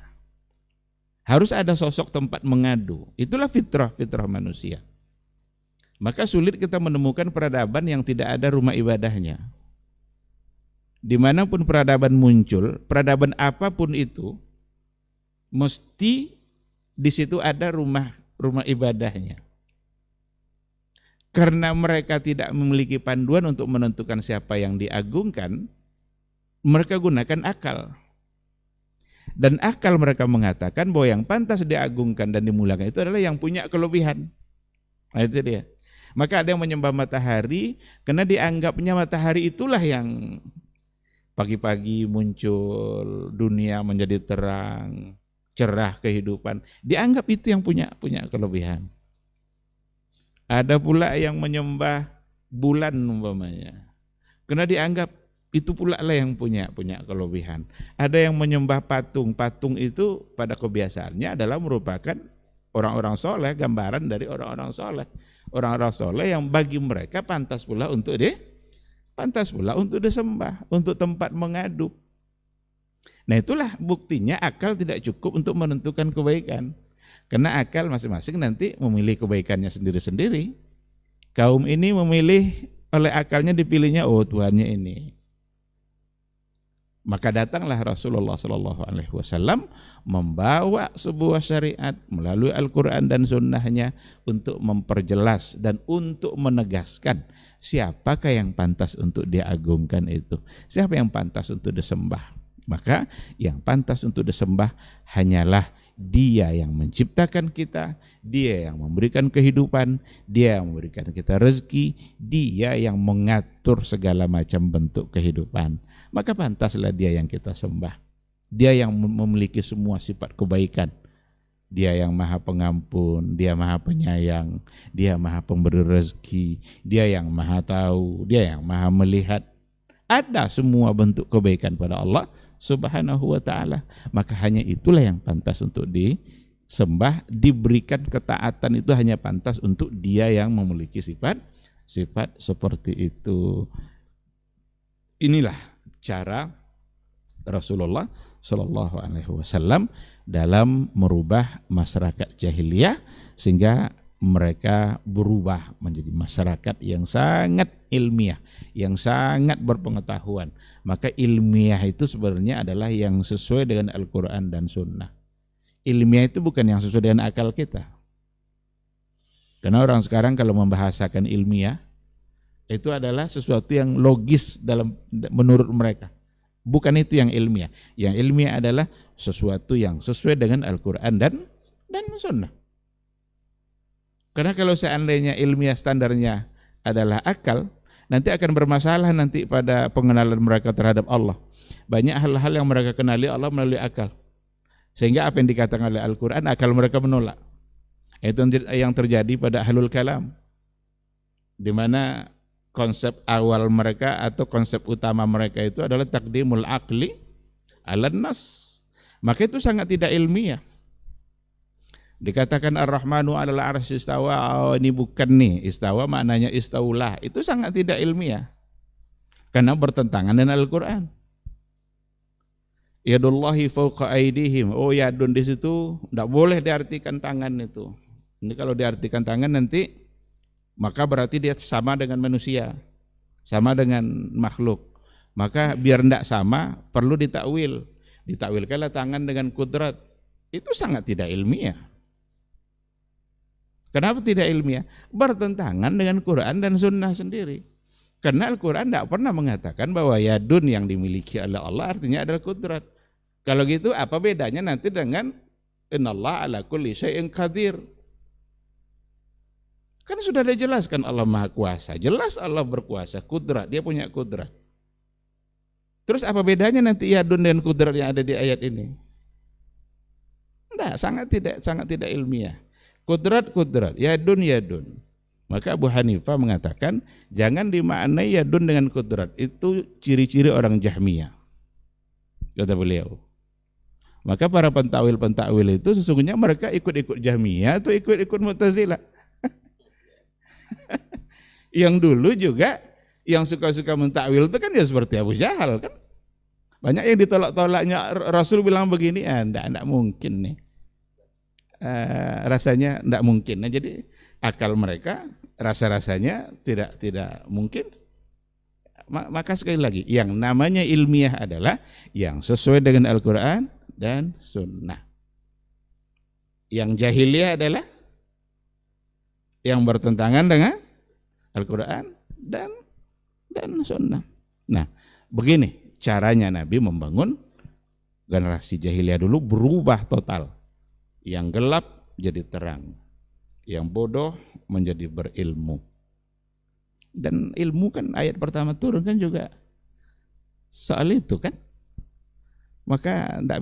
H: Harus ada sosok tempat mengadu. Itulah fitrah manusia. Maka sulit kita menemukan peradaban yang tidak ada rumah ibadahnya. Dimanapun peradaban muncul, peradaban apapun itu, mesti di situ ada rumah ibadahnya. Karena mereka tidak memiliki panduan untuk menentukan siapa yang diagungkan, mereka gunakan akal. Dan akal mereka mengatakan bahwa yang pantas diagungkan dan dimuliakan itu adalah yang punya kelebihan. Nah, itu dia. Maka ada yang menyembah matahari karena dianggapnya matahari itulah yang pagi-pagi muncul, dunia menjadi terang, cerah kehidupan. Dianggap itu yang punya kelebihan. Ada pula yang menyembah bulan umpamanya, karena dianggap itu pula lah yang punya kelebihan. Ada yang menyembah patung itu pada kebiasaannya adalah merupakan orang-orang soleh, gambaran dari orang-orang soleh. Orang-orang soleh yang bagi mereka pantas pula untuk disembah, untuk tempat mengadu. Nah, itulah buktinya akal tidak cukup untuk menentukan kebaikan. Karena akal masing-masing nanti memilih kebaikannya sendiri-sendiri. Kaum ini memilih oleh akalnya, dipilihnya Tuhannya ini. Maka datanglah Rasulullah SAW membawa sebuah syariat melalui Al-Quran dan Sunnahnya untuk memperjelas dan untuk menegaskan siapakah yang pantas untuk diagungkan itu, siapa yang pantas untuk disembah. Maka yang pantas untuk disembah hanyalah Dia yang menciptakan kita, Dia yang memberikan kehidupan, Dia yang memberikan kita rezeki, Dia yang mengatur segala macam bentuk kehidupan. Maka pantaslah Dia yang kita sembah. Dia yang memiliki semua sifat kebaikan. Dia yang maha pengampun, Dia maha penyayang, Dia maha pemberi rezeki, Dia yang maha tahu, Dia yang maha melihat. Ada semua bentuk kebaikan pada Allah Subhanahu wa ta'ala. Maka hanya itulah yang pantas untuk disembah, diberikan ketaatan itu hanya pantas untuk Dia yang memiliki sifat seperti itu. Inilah cara Rasulullah Shallallahu Alaihi Wasallam dalam merubah masyarakat jahiliyah sehingga mereka berubah menjadi masyarakat yang sangat ilmiah, yang sangat berpengetahuan. Maka ilmiah itu sebenarnya adalah yang sesuai dengan Al-Quran dan Sunnah. Ilmiah itu bukan yang sesuai dengan akal kita. Karena orang sekarang kalau membahasakan ilmiah, itu adalah sesuatu yang logis menurut mereka. Bukan itu yang ilmiah. Yang ilmiah adalah sesuatu yang sesuai dengan Al-Quran dan Sunnah. Karena kalau seandainya ilmiah standarnya adalah akal, nanti akan bermasalah nanti pada pengenalan mereka terhadap Allah. Banyak hal-hal yang mereka kenali Allah melalui akal. Sehingga apa yang dikatakan oleh Al-Quran, akal mereka menolak. Itu yang terjadi pada ahlul kalam. Di mana konsep awal mereka atau konsep utama mereka itu adalah taqdimul aqli alan nas. Maka itu sangat tidak ilmiah. Dikatakan Ar-Rahmanu 'alal 'arsy istawa, ini bukan nih istawa maknanya istaulah. Itu sangat tidak ilmiah. Karena bertentangan dengan Al-Qur'an. Yadullahi fawqa aydihim. Yadun di situ enggak boleh diartikan tangan itu. Ini kalau diartikan tangan nanti maka berarti dia sama dengan manusia, sama dengan makhluk. Maka biar tidak sama, perlu ditakwil. Ditakwilkanlah tangan dengan kudrat. Itu sangat tidak ilmiah. Kenapa tidak ilmiah? Bertentangan dengan Quran dan Sunnah sendiri. Karena Al-Quran tidak pernah mengatakan bahwa yadun yang dimiliki oleh Allah artinya adalah kudrat. Kalau gitu apa bedanya nanti dengan innallaha ala kulli syai'in qadir? Kan sudah dijelaskan Allah Maha Kuasa. Jelas Allah berkuasa, kudrat, dia punya kudrat. Terus apa bedanya nanti yadun dan kudrat yang ada di ayat ini? Tidak, sangat tidak ilmiah. Kudrat, yadun. Maka Abu Hanifah mengatakan jangan dimaknai yadun dengan kudrat. Itu ciri-ciri orang Jahmiyah, kata beliau. Maka para pentakwil itu sesungguhnya mereka ikut-ikut Jahmiyah atau ikut-ikut Mu'tazilah. Yang dulu juga yang suka-suka mentakwil itu kan ya seperti Abu Jahal kan. Banyak yang ditolak-tolaknya, Rasul bilang begini, enggak mungkin nih. Rasanya enggak mungkin. Nah, jadi akal mereka rasa-rasanya tidak mungkin. Maka sekali lagi, yang namanya ilmiah adalah yang sesuai dengan Al-Quran dan Sunnah. Yang jahiliyah adalah yang bertentangan dengan Al-Quran dan Sunnah. Nah, begini caranya Nabi membangun generasi jahiliyah dulu, berubah total. Yang gelap jadi terang, yang bodoh menjadi berilmu. Dan ilmu kan ayat pertama turun kan juga soal itu kan. Maka tidak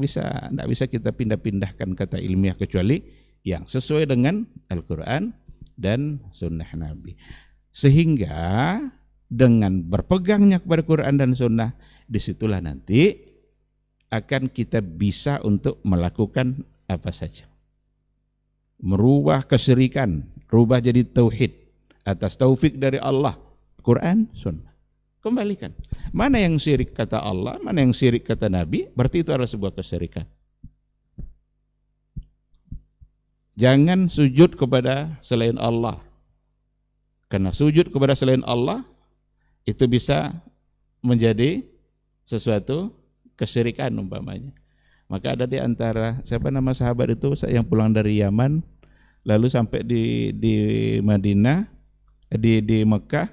H: bisa kita pindah-pindahkan kata ilmiah kecuali yang sesuai dengan Al-Quran dan Sunnah Nabi. Sehingga dengan berpegangnya kepada Quran dan Sunnah, disitulah nanti akan kita bisa untuk melakukan apa saja. Merubah kesyirikan, rubah jadi tauhid atas taufik dari Allah, Quran, Sunnah. Kembalikan. Mana yang syirik kata Allah, mana yang syirik kata Nabi, berarti itu adalah sebuah kesyirikan. Jangan sujud kepada selain Allah. Karena sujud kepada selain Allah itu bisa menjadi sesuatu kesyirikan umpamanya. Maka ada di antara siapa nama sahabat itu yang pulang dari Yaman lalu sampai di Madinah, di Mekah,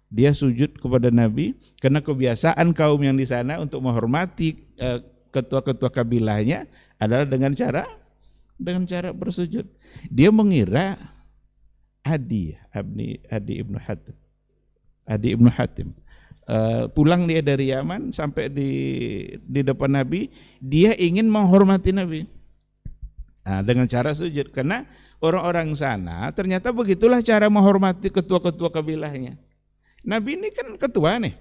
H: dia sujud kepada Nabi karena kebiasaan kaum yang di sana untuk menghormati ketua-ketua kabilahnya adalah dengan cara bersujud. Dia mengira Adi ibnu Hatim pulang dia dari Yaman sampai di depan Nabi, dia ingin menghormati Nabi dengan cara sujud, karena orang-orang sana ternyata begitulah cara menghormati ketua-ketua kabilahnya. Nabi ini kan ketua nih,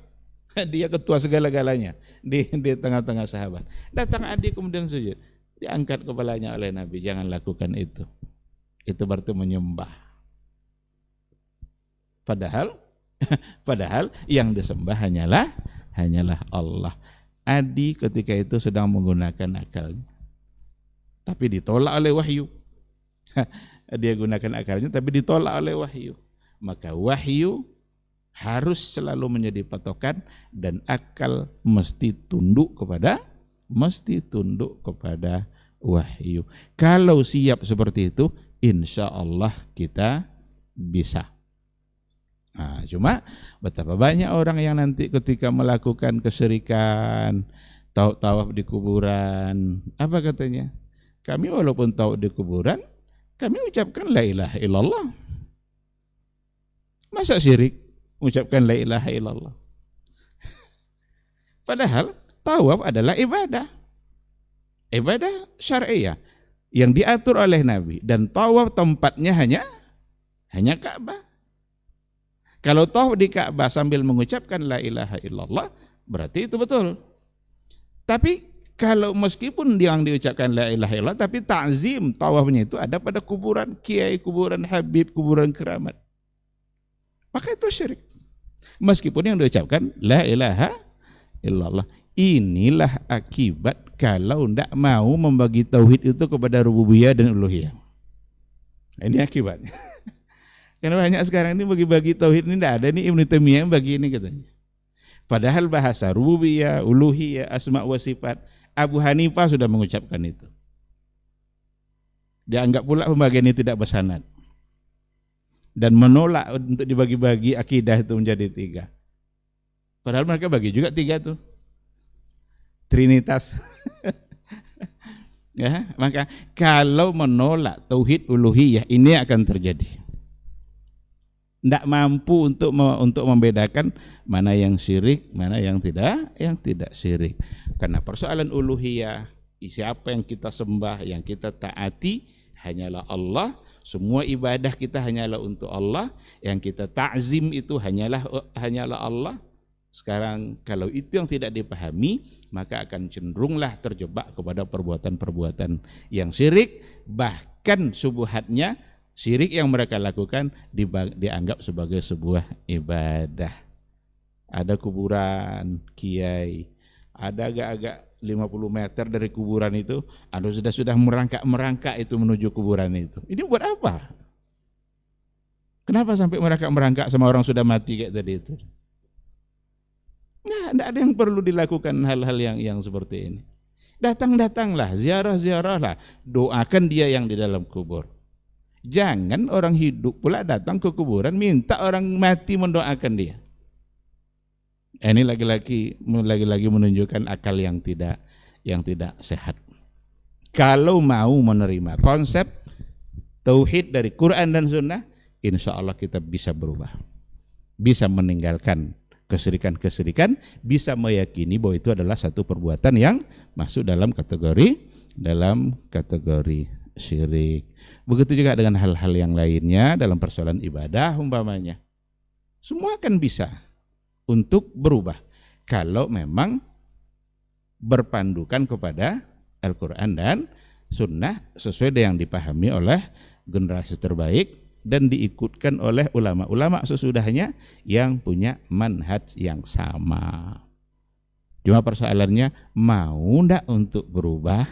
H: dia ketua segala-galanya di tengah-tengah sahabat. Datang Adi kemudian sujud, diangkat kepalanya oleh Nabi, jangan lakukan itu berarti menyembah. Padahal yang disembah hanyalah Allah. Adi ketika itu sedang menggunakan akalnya, tapi ditolak oleh wahyu. Dia gunakan akalnya tapi ditolak oleh wahyu. Maka wahyu harus selalu menjadi patokan dan akal mesti tunduk kepada wahyu. Kalau siap seperti itu, insya Allah kita bisa. Nah, cuma betapa banyak orang yang nanti ketika melakukan kesyirikan, tawaf di kuburan, apa katanya? Kami walaupun tawaf di kuburan, kami ucapkan la ilaha illallah. Masa syirik mengucapkan la ilaha illallah? Padahal tawaf adalah ibadah syariah yang diatur oleh Nabi, dan tawaf tempatnya hanya Ka'bah. Kalau tawaf di Ka'bah sambil mengucapkan la ilaha illallah, berarti itu betul. Tapi kalau meskipun yang diucapkan la ilaha illallah, tapi ta'zim tawafnya itu ada pada kuburan kiai, kuburan habib, kuburan keramat, maka itu syirik. Meskipun yang diucapkan la ilaha illallah. Inilah akibat kalau tidak mau membagi tauhid itu kepada rububiyah dan uluhiyah. Ini akibatnya.
I: Karena banyak sekarang ini bagi-bagi tauhid ini tidak ada nih, Ibnu Taimiyah yang bagi ini katanya. Padahal bahasa rububiyah, uluhiyah, asma wa sifat, Abu Hanifah sudah mengucapkan itu. Dianggap pula pembagian ini tidak bersanad dan menolak untuk dibagi-bagi akidah itu menjadi 3. Padahal mereka bagi juga 3 tuh. Trinitas. Ya, maka kalau menolak tauhid uluhiyah ini akan terjadi. Tidak mampu untuk membedakan mana yang syirik, mana yang tidak syirik. Karena persoalan uluhiyah, siapa yang kita sembah, yang kita taati hanyalah Allah. Semua ibadah kita hanyalah untuk Allah. Yang kita ta'zim itu hanyalah Allah. Sekarang kalau itu yang tidak dipahami, maka akan cenderunglah terjebak kepada perbuatan-perbuatan yang syirik. Bahkan subuhatnya, syirik yang mereka lakukan dianggap sebagai sebuah ibadah. Ada kuburan kiai, ada agak-agak 50 meter dari kuburan itu, ada sudah merangkak itu menuju kuburan itu. Ini buat apa? Kenapa sampai merangkak sama orang sudah mati kayak tadi itu? Nah, tidak ada yang perlu dilakukan hal-hal yang seperti ini. Datang-datanglah, ziarah-ziarahlah, doakan dia yang di dalam kubur. Jangan orang hidup pula datang ke kuburan minta orang mati mendoakan dia. Ini lagi-lagi menunjukkan akal yang tidak sehat. Kalau mau menerima konsep tauhid dari Quran dan Sunnah, insya Allah kita bisa berubah, bisa meninggalkan kesirikan-kesirikan, bisa meyakini bahwa itu adalah satu perbuatan yang masuk dalam kategori syirik. Begitu juga dengan hal-hal yang lainnya dalam persoalan ibadah umpamanya. Semua akan bisa untuk berubah kalau memang berpandukan kepada Al-Quran dan Sunnah sesuai dengan yang dipahami oleh generasi terbaik dan diikutkan oleh ulama-ulama sesudahnya yang punya manhaj yang sama. Cuma persoalannya mau ndak untuk berubah,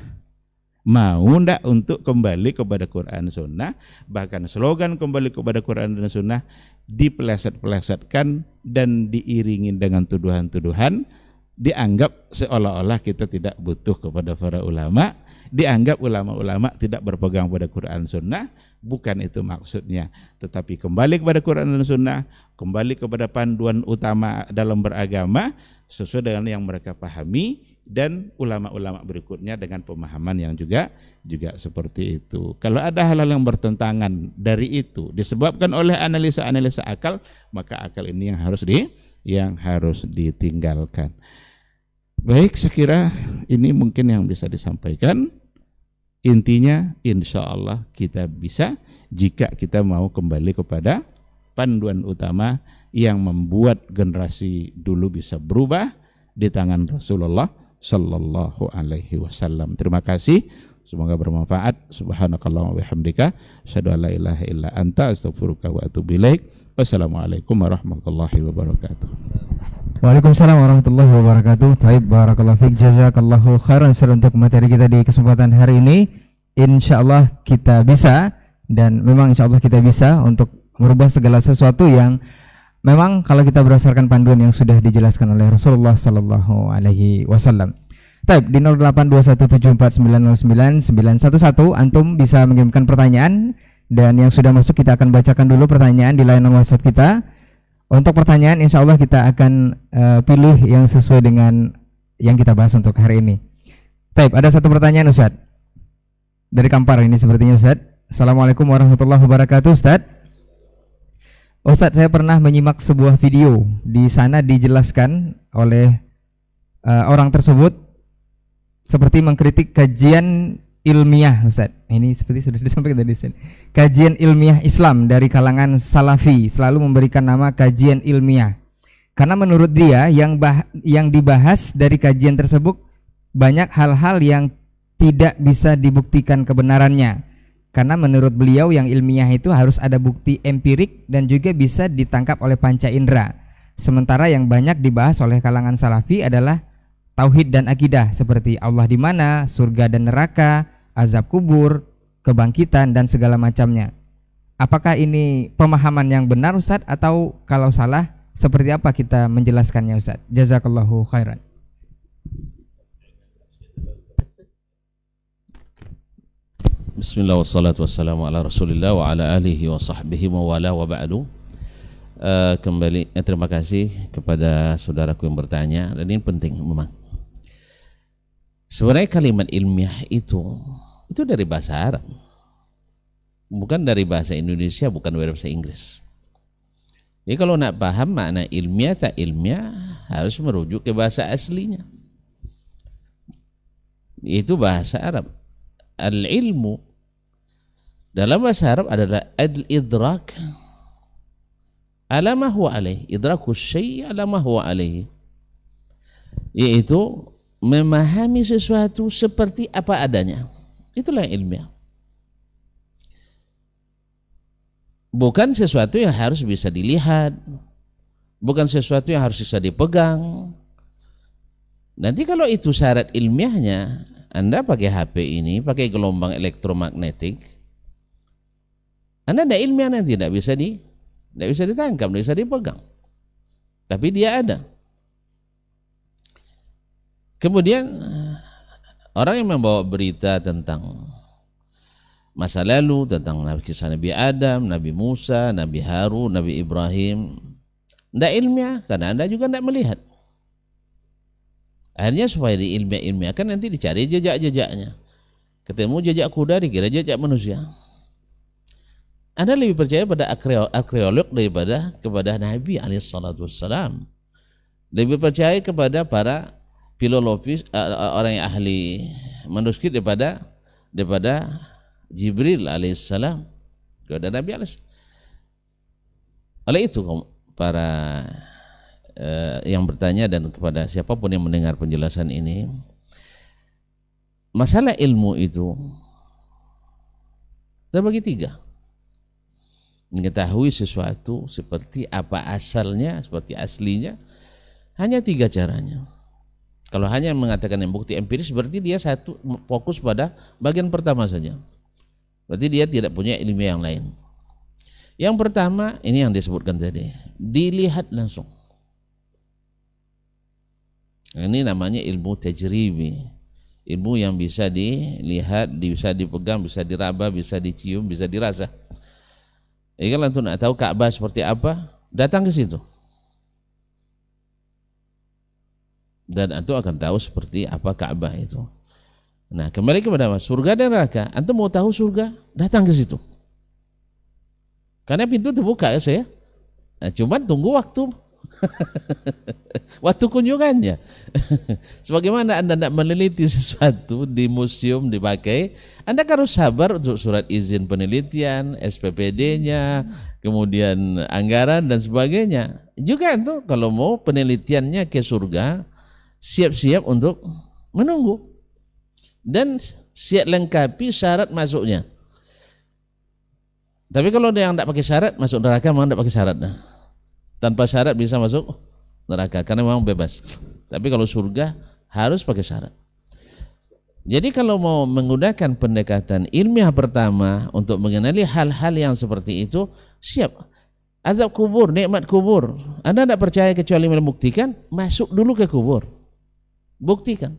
I: mau ndak untuk kembali kepada Quran Sunnah. Bahkan slogan kembali kepada Quran dan Sunnah dipeleset-pelesetkan dan diiringi dengan tuduhan-tuduhan, dianggap seolah-olah kita tidak butuh kepada para ulama, dianggap ulama-ulama tidak berpegang pada Quran Sunnah. Bukan itu maksudnya, tetapi kembali kepada Quran dan Sunnah, kembali kepada panduan utama dalam beragama sesuai dengan yang mereka pahami, dan ulama-ulama berikutnya dengan pemahaman yang juga seperti itu. Kalau ada hal-hal yang bertentangan dari itu disebabkan oleh analisa-analisa akal, maka akal ini yang harus ditinggalkan. Baik, saya kira ini mungkin yang bisa disampaikan. Intinya insya Allah kita bisa jika kita mau kembali kepada panduan utama yang membuat generasi dulu bisa berubah di tangan Rasulullah Sallallahu Alaihi Wasallam. Terima kasih, semoga bermanfaat. Subhanakallah wa bihamdika, asyhadu an la ilaha illa anta, astaghfiruka wa atubu ilaik. Wassalamualaikum warahmatullahi wabarakatuh.
F: Waalaikumsalam warahmatullahi wabarakatuh. Taib, barakallahu fiik, jazakallahu khairan untuk materi kita di kesempatan hari ini. Insyaallah kita bisa, dan memang insyaallah kita bisa untuk merubah segala sesuatu yang memang kalau kita berdasarkan panduan yang sudah dijelaskan oleh Rasulullah sallallahu alaihi wasallam. Taib, di 082174909911 antum bisa mengirimkan pertanyaan, dan yang sudah masuk kita akan bacakan dulu pertanyaan di layanan WhatsApp kita. Untuk pertanyaan insya Allah kita akan pilih yang sesuai dengan yang kita bahas untuk hari ini. Taib, ada satu pertanyaan Ustadz dari Kampar ini sepertinya Ustadz. Assalamualaikum warahmatullahi wabarakatuh Ustadz. Ustadz, saya pernah menyimak sebuah video. Di sana dijelaskan oleh orang tersebut seperti mengkritik kajian ilmiah Ustadz. Ini seperti sudah disampaikan tadi Ustadz. Kajian ilmiah Islam dari kalangan Salafi selalu memberikan nama kajian ilmiah. Karena menurut dia yang dibahas dari kajian tersebut banyak hal-hal yang tidak bisa dibuktikan kebenarannya. Karena menurut beliau yang ilmiah itu harus ada bukti empirik dan juga bisa ditangkap oleh panca indera. Sementara yang banyak dibahas oleh kalangan Salafi adalah tauhid dan akidah seperti Allah di mana, surga dan neraka, azab kubur, kebangkitan dan segala macamnya. Apakah ini pemahaman yang benar Ustadz, atau kalau salah seperti apa kita menjelaskannya Ustadz? Jazakallahu khairan.
A: Bismillah wassalatu wassalamu ala rasulillah wa ala alihi wa sahbihi wa wala wa ba'du. Kembali terima kasih kepada saudaraku yang bertanya, dan ini penting memang. Sebenarnya kalimat ilmiah itu dari bahasa Arab, bukan dari bahasa Indonesia, bukan dari bahasa Inggris. Jadi kalau nak paham makna ilmiah tak ilmiah, harus merujuk ke bahasa aslinya. Itu bahasa Arab. Al-ilmu dalam bahasa Arab adalah al-idrak ala ma huwa alaih, idrakus syai' ala ma huwa alaih, yaitu memahami sesuatu seperti apa adanya. Itulah ilmiah. Bukan sesuatu yang harus bisa dilihat, bukan sesuatu yang harus bisa dipegang. Nanti kalau itu syarat ilmiahnya, Anda pakai HP ini, pakai gelombang elektromagnetik, Anda tidak ilmiah, nanti tidak bisa ditangkap, tidak bisa dipegang. Tapi dia ada. Kemudian orang yang membawa berita tentang masa lalu, tentang kisah Nabi Adam, Nabi Musa, Nabi Harun, Nabi Ibrahim, tidak ilmiah, karena Anda juga tidak melihat. Akhirnya supaya diilmiahkan, nanti dicari jejak-jejaknya. Ketemu jejak kuda, dikira jejak manusia. Anda lebih percaya pada arkeolog daripada kepada Nabi alaihissalam. Lebih percaya kepada para filologis, orang yang ahli manuskrip daripada Jibril alaihissalam, kepada Nabi alaihissalam. Oleh itu para yang bertanya dan kepada siapapun yang mendengar penjelasan ini, masalah ilmu itu terbagi tiga. Mengetahui sesuatu seperti apa asalnya, seperti aslinya, hanya tiga caranya. Kalau hanya mengatakan yang bukti empiris, berarti dia fokus pada bagian pertama saja. Berarti dia tidak punya ilmu yang lain. Yang pertama, ini yang disebutkan tadi, dilihat langsung. Ini namanya ilmu tajribi, ilmu yang bisa dilihat, bisa dipegang, bisa diraba, bisa dicium, bisa dirasa. Kalau antum nak tahu Ka'bah seperti apa, datang ke situ, dan antum akan tahu seperti apa Ka'bah itu. Nah, kembali kepada surga dan neraka, antum mau tahu surga, datang ke situ, karena pintu terbuka ya saya. Nah, cuman tunggu waktu waktu kunjungannya. Sebagaimana Anda tidak meneliti sesuatu di museum dipakai, Anda harus sabar untuk surat izin penelitian, SPPD-nya, kemudian anggaran dan sebagainya. Juga itu kalau mau penelitiannya ke surga, siap-siap untuk menunggu dan siap lengkapi syarat masuknya. Tapi kalau ada yang tidak pakai syarat, masuk neraka memang tidak pakai syarat. Tanpa syarat bisa masuk neraka karena memang bebas. Tapi kalau surga harus pakai syarat. Jadi kalau mau menggunakan pendekatan ilmiah pertama untuk mengenali hal-hal yang seperti itu, siap. Azab kubur, nikmat kubur, Anda tidak percaya kecuali membuktikan, masuk dulu ke kubur, buktikan.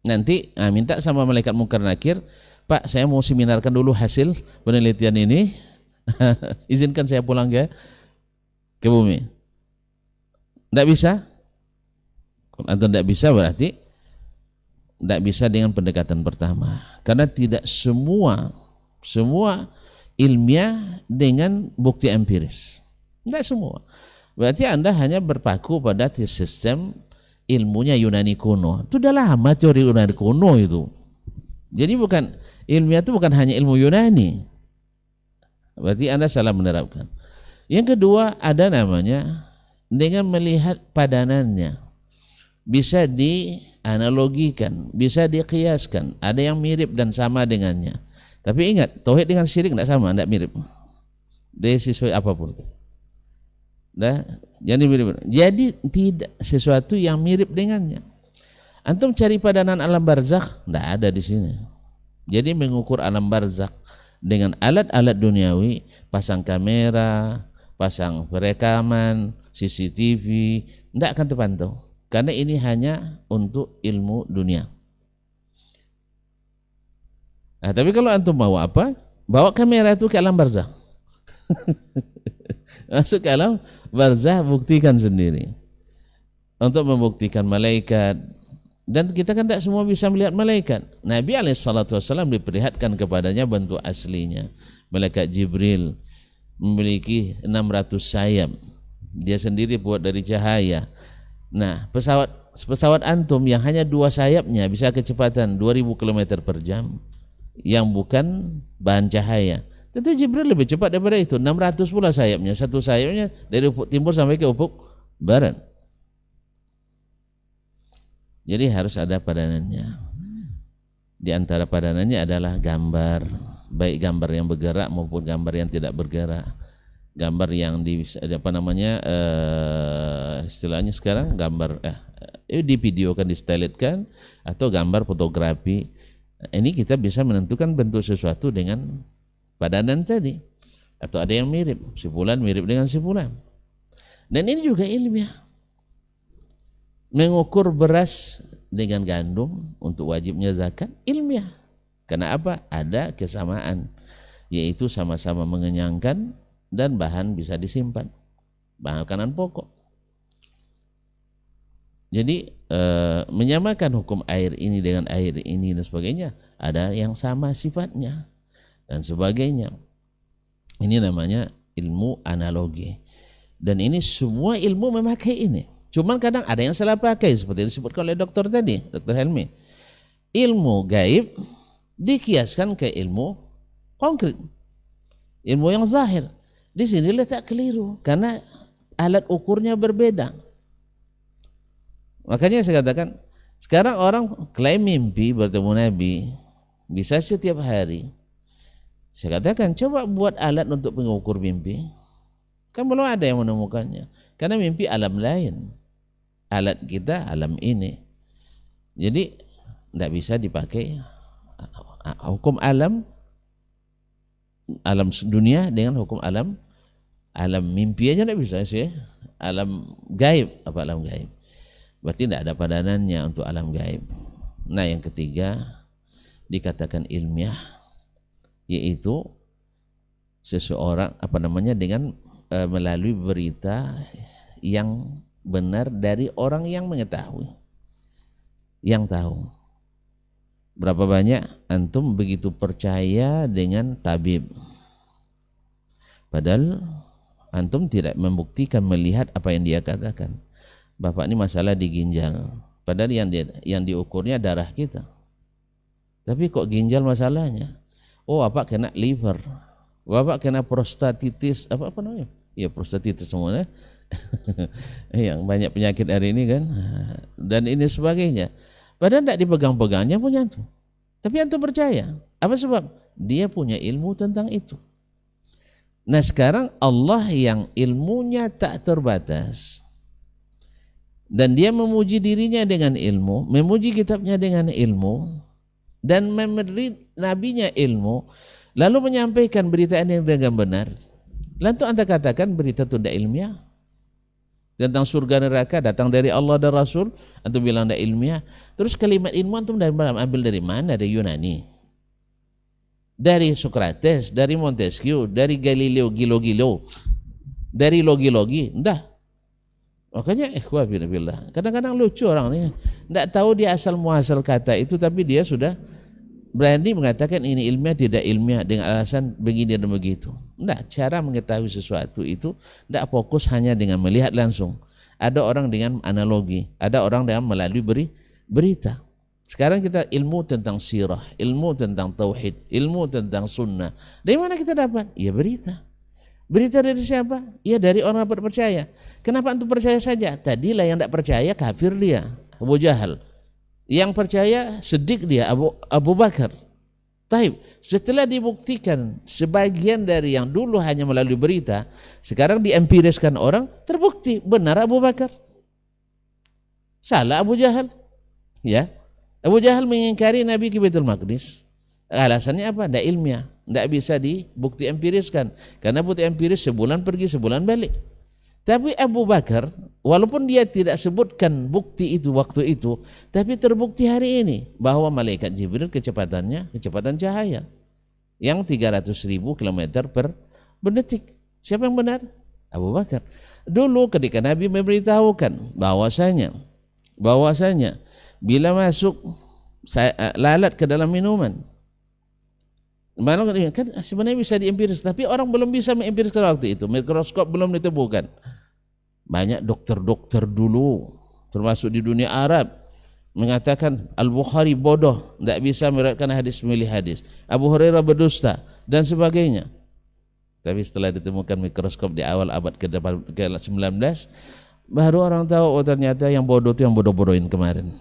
A: Nanti minta sama malaikat Munkar Nakir, Pak, saya mau seminarkan dulu hasil penelitian ini, izinkan saya pulang ke bumi. Tidak bisa. Atau tidak bisa berarti tidak bisa dengan pendekatan pertama, karena tidak semua ilmiah dengan bukti empiris. Tidak semua. Berarti Anda hanya berpaku pada sistem ilmunya Yunani kuno. Itu sudah lama teori Yunani kuno itu. Jadi bukan ilmiah itu bukan hanya ilmu Yunani. Berarti Anda salah menerapkan. Yang kedua, ada namanya dengan melihat padanannya, bisa dianalogikan, bisa dikiaskan, ada yang mirip dan sama dengannya. Tapi ingat, tauhid dengan syirik tidak sama, tidak mirip. Dari sesuai apapun. Jadi mirip. Jadi tidak sesuatu yang mirip dengannya. Antum cari padanan alam barzakh, tidak ada di sini. Jadi mengukur alam barzakh dengan alat-alat duniawi, pasang kamera, pasang perekaman, CCTV, tidak akan terpantau. Karena ini hanya untuk ilmu dunia. Nah, tapi kalau antum mau apa? Bawa kamera itu ke alam barzah. Masuk ke alam barzah, buktikan sendiri. Untuk membuktikan malaikat. Dan kita kan tidak semua bisa melihat malaikat. Nabi SAW diperlihatkan kepadanya bentuk aslinya. Malaikat Jibril memiliki 600 sayap. Dia sendiri buat dari cahaya. Nah, pesawat antum yang hanya 2 sayapnya bisa kecepatan 2000 km per jam. Yang bukan bahan cahaya. Tentu Jibril lebih cepat daripada itu. 600 pula sayapnya. Satu sayapnya dari ufuk timur sampai ke ufuk barat. Jadi harus ada padanannya. Di antara padanannya adalah gambar, baik gambar yang bergerak maupun gambar yang tidak bergerak. Gambar yang istilahnya sekarang gambar di video kan, di styletkan, atau gambar fotografi. Ini kita bisa menentukan bentuk sesuatu dengan padanan tadi, atau ada yang mirip, si fulan mirip dengan si fulan. Dan ini juga ilmiah. Mengukur beras dengan gandum untuk wajibnya zakat ilmiah. Karena apa? Ada kesamaan, yaitu sama-sama mengenyangkan dan bahan bisa disimpan, bahan makanan pokok. Jadi menyamakan hukum air ini dengan air ini dan sebagainya, ada yang sama sifatnya dan sebagainya. Ini namanya ilmu analogi. Dan ini semua ilmu memakai ini. Cuman kadang ada yang salah pakai, seperti yang disebutkan oleh dokter tadi, Dr. Helmi. Ilmu gaib dikiaskan ke ilmu konkret, ilmu yang zahir. Di sini letak keliru karena alat ukurnya berbeda. Makanya saya katakan, sekarang orang klaim mimpi bertemu Nabi bisa setiap hari. Saya katakan, coba buat alat untuk mengukur mimpi. Kan belum ada yang menemukannya. Karena mimpi alam lain, alat kita alam ini. Jadi tidak bisa dipakai hukum alam dunia dengan hukum alam mimpi aja tidak bisa sih. Alam gaib, apa alam gaib? Berarti tidak ada padanannya untuk alam gaib. Nah, yang ketiga dikatakan ilmiah, yaitu seseorang dengan melalui berita yang benar dari orang yang mengetahui, yang tahu. Berapa banyak antum begitu percaya dengan tabib, padahal antum tidak membuktikan, melihat apa yang dia katakan. Bapak ini masalah di ginjal, padahal yang diukurnya darah kita, tapi kok ginjal masalahnya. Oh, Bapak kena liver, Bapak kena prostatitis, apa namanya? Ya, prostatitis semuanya. Yang banyak penyakit hari ini kan, dan ini sebagainya. Padahal tidak dipegang-pegangnya punya antum, tapi antum percaya. Apa sebab? Dia punya ilmu tentang itu. Nah, sekarang Allah yang ilmunya tak terbatas, dan dia memuji dirinya dengan ilmu, memuji kitabnya dengan ilmu, dan memberi nabinya ilmu, lalu menyampaikan berita ini dengan benar. Lalu anda katakan berita itu tidak ilmiah? Tentang surga neraka datang dari Allah dan Rasul, antum bilang tidak ilmiah. Terus kalimat ilmu antum ambil dari mana? Dari Yunani, dari Socrates, dari Montesquieu, dari Galileo Gilo-Gilo, dari logi-logi? Enggak. Makanya billah, kadang-kadang lucu orang ini, tidak tahu dia asal muasal kata itu, tapi dia sudah berani mengatakan ini ilmiah tidak ilmiah dengan alasan begini dan begitu. Tidak, cara mengetahui sesuatu itu tidak fokus hanya dengan melihat langsung. Ada orang dengan analogi, ada orang dengan melalui berita. Sekarang kita ilmu tentang sirah, ilmu tentang tauhid, ilmu tentang sunnah. Dari mana kita dapat? Ya berita. Berita dari siapa? Ya dari orang yang percaya. Kenapa antum percaya saja? Tadilah yang tidak percaya kafir dia, Abu Jahal. Yang percaya Siddiq dia, Abu Bakar. Taib. Setelah dibuktikan sebagian dari yang dulu hanya melalui berita, sekarang diempiriskan orang, terbukti benar Abu Bakar, salah Abu Jahal. Ya, Abu Jahal mengingkari Nabi ke Baitul Maqdis. Alasannya apa? Tidak ilmiah, tidak bisa dibukti empiriskan. Karena bukti empiris sebulan pergi, sebulan balik. Tapi Abu Bakar, walaupun dia tidak sebutkan bukti itu waktu itu, tapi terbukti hari ini bahwa malaikat Jibril kecepatannya kecepatan cahaya yang 300.000 km per detik. Siapa yang benar? Abu Bakar. Dulu ketika Nabi memberitahukan bahwasanya bila masuk lalat ke dalam minuman, kan sebenarnya bisa diempiris, tapi orang belum bisa mengempiriskan waktu itu. Mikroskop belum ditemukan. Banyak dokter-dokter dulu, termasuk di dunia Arab, mengatakan Al-Bukhari bodoh, tidak bisa meriwayatkan hadis milih hadis. Abu Hurairah berdusta dan sebagainya. Tapi setelah ditemukan mikroskop di awal abad ke-19, baru orang tahu oh ternyata yang bodoh itu yang bodoh-bodohin kemarin.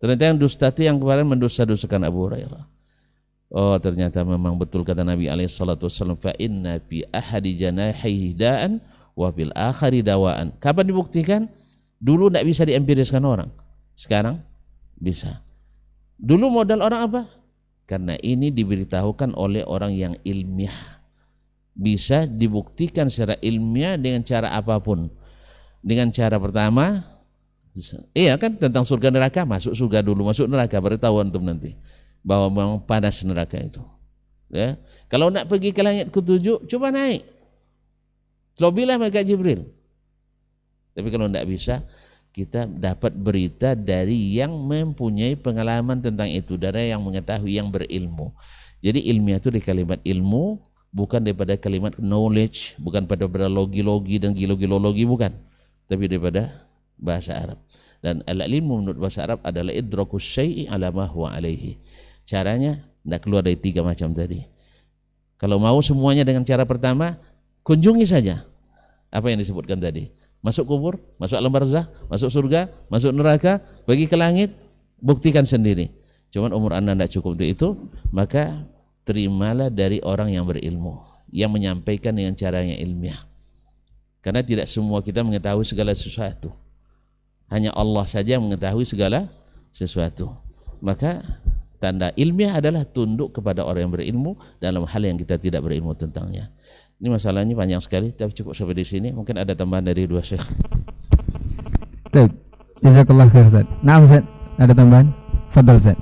A: Ternyata yang dusta itu yang kemarin mendusta-dustakan Abu Hurairah. Oh ternyata memang betul kata Nabi SAW, fa inna fi ahadi janahihi da'an wa fil akhari dawaan. Kapan dibuktikan? Dulu tidak bisa diempiriskan orang, sekarang bisa. Dulu modal orang apa? Karena ini diberitahukan oleh orang yang ilmiah, bisa dibuktikan secara ilmiah dengan cara apapun. Dengan cara pertama, iya kan, tentang surga neraka, masuk surga dulu, masuk neraka, beritahu antum nanti bahwa memang panas neraka itu. Ya, kalau nak pergi ke langit ke-7, coba naik. Lobilah malaikat Jibril. Tapi kalau tidak bisa, kita dapat berita dari yang mempunyai pengalaman tentang itu, dari yang mengetahui, yang berilmu. Jadi ilmiah itu dari kalimat ilmu, bukan daripada kalimat knowledge, bukan pada logi-logi dan gilo-gilologi, bukan. Tapi daripada bahasa Arab. Dan al-ilmu menurut bahasa Arab adalah idrakus syai'i ala ma huwa alaihi. Caranya tidak keluar dari 3 macam tadi. Kalau mau semuanya dengan cara pertama, kunjungi saja apa yang disebutkan tadi. Masuk kubur, masuk alam barzah, masuk surga, masuk neraka, pergi ke langit, buktikan sendiri. Cuman umur Anda tidak cukup untuk itu, maka terimalah dari orang yang berilmu, yang menyampaikan dengan caranya ilmiah. Karena tidak semua kita mengetahui segala sesuatu. Hanya Allah saja yang mengetahui segala sesuatu. Maka tanda ilmiah adalah tunduk kepada orang yang berilmu dalam hal yang kita tidak berilmu tentangnya. Ini masalahnya panjang sekali, tapi cukup sampai di sini. Mungkin ada tambahan dari 2 syekh.
F: Baik, jazakallah khair Ustaz. Nah Ustaz, ada tambahan? Fadhal Ustaz.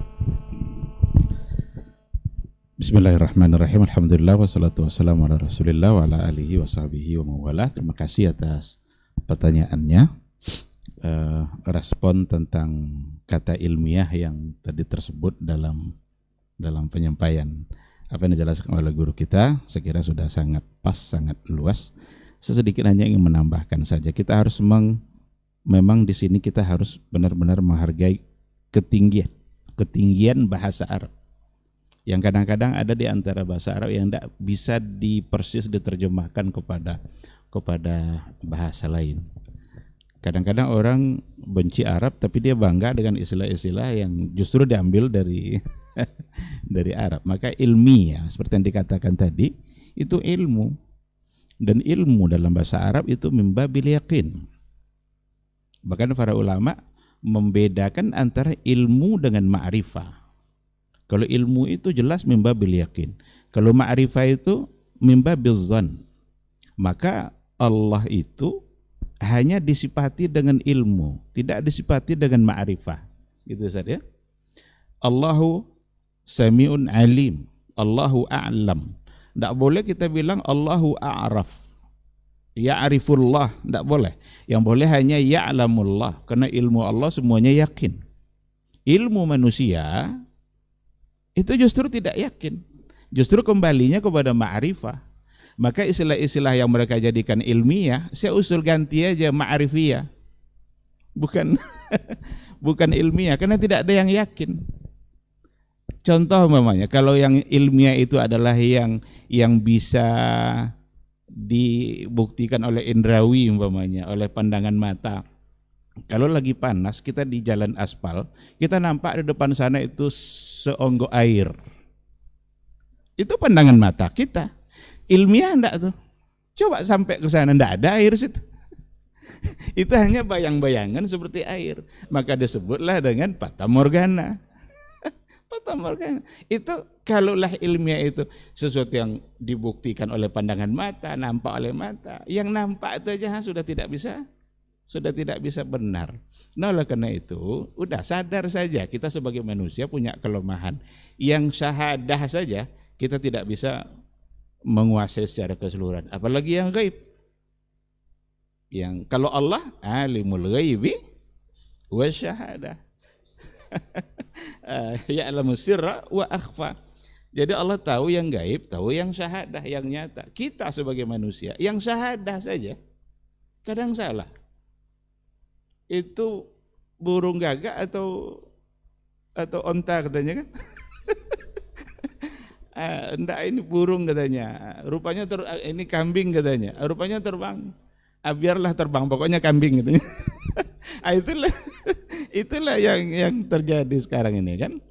H: Bismillahirrahmanirrahim. Alhamdulillah wassalatu wassalamu ala Rasulillah wa ala alihi wa sahbihi wa mawalah. Terima kasih atas pertanyaannya. Respon tentang kata ilmiah yang tadi tersebut dalam penyampaian apa yang dijelaskan oleh guru kita, saya kira sudah sangat pas, sangat luas. Sesedikit hanya ingin menambahkan saja, kita harus memang di sini kita harus benar-benar menghargai ketinggian bahasa Arab. Yang kadang-kadang ada di antara bahasa Arab yang tidak bisa persis diterjemahkan kepada bahasa lain. Kadang-kadang orang benci Arab tapi dia bangga dengan istilah-istilah yang justru diambil dari Arab. Maka ilmiah seperti yang dikatakan tadi itu ilmu, dan ilmu dalam bahasa Arab itu mimbabil yakin. Bahkan para ulama membedakan antara ilmu dengan ma'rifah. Kalau ilmu itu jelas mimbabil yakin, kalau ma'rifah itu mimbabil zan. Maka Allah itu hanya disifati dengan ilmu, tidak disifati dengan ma'rifah. Gitu saja. Allahu Sami'un alim, Allahu a'lam. Tidak boleh kita bilang Allahu a'raf, ya'rifullah, tidak boleh. Yang boleh hanya ya'lamullah, karena ilmu Allah semuanya yakin. Ilmu manusia itu justru tidak yakin, justru kembalinya kepada ma'rifah. Maka istilah-istilah yang mereka jadikan ilmiah, saya usul ganti aja ma'rifiyah, bukan ilmiah, karena tidak ada yang yakin. Contoh umpamanya, kalau yang ilmiah itu adalah yang bisa dibuktikan oleh indrawi umpamanya, oleh pandangan mata. Kalau lagi panas, kita di jalan aspal, kita nampak di depan sana itu seonggok air. Itu pandangan mata kita. Ilmiah enggak tuh? Coba sampai ke sana, enggak ada air situ. Itu hanya bayang-bayangan seperti air. Maka disebutlah dengan fata morgana.
I: Itu kalaulah ilmiah itu sesuatu yang dibuktikan oleh pandangan mata, nampak oleh mata, yang nampak itu aja sudah tidak bisa benar. Nah, oleh karena itu, udah sadar saja kita sebagai manusia punya kelemahan. Yang syahadah saja kita tidak bisa menguasai secara keseluruhan, apalagi yang gaib. Yang kalau Allah alimul ghaibi wasyahadah. Ya'lamu sirra wa akhfa. Jadi Allah tahu yang gaib, tahu yang syahadah, yang nyata. Kita sebagai manusia yang syahadah saja kadang salah. Itu burung gagak atau onta katanya kan? Enggak, ini burung katanya. Rupanya ini kambing katanya. Rupanya terbang. Biarlah terbang, pokoknya kambing katanya. Itulah yang terjadi sekarang ini kan.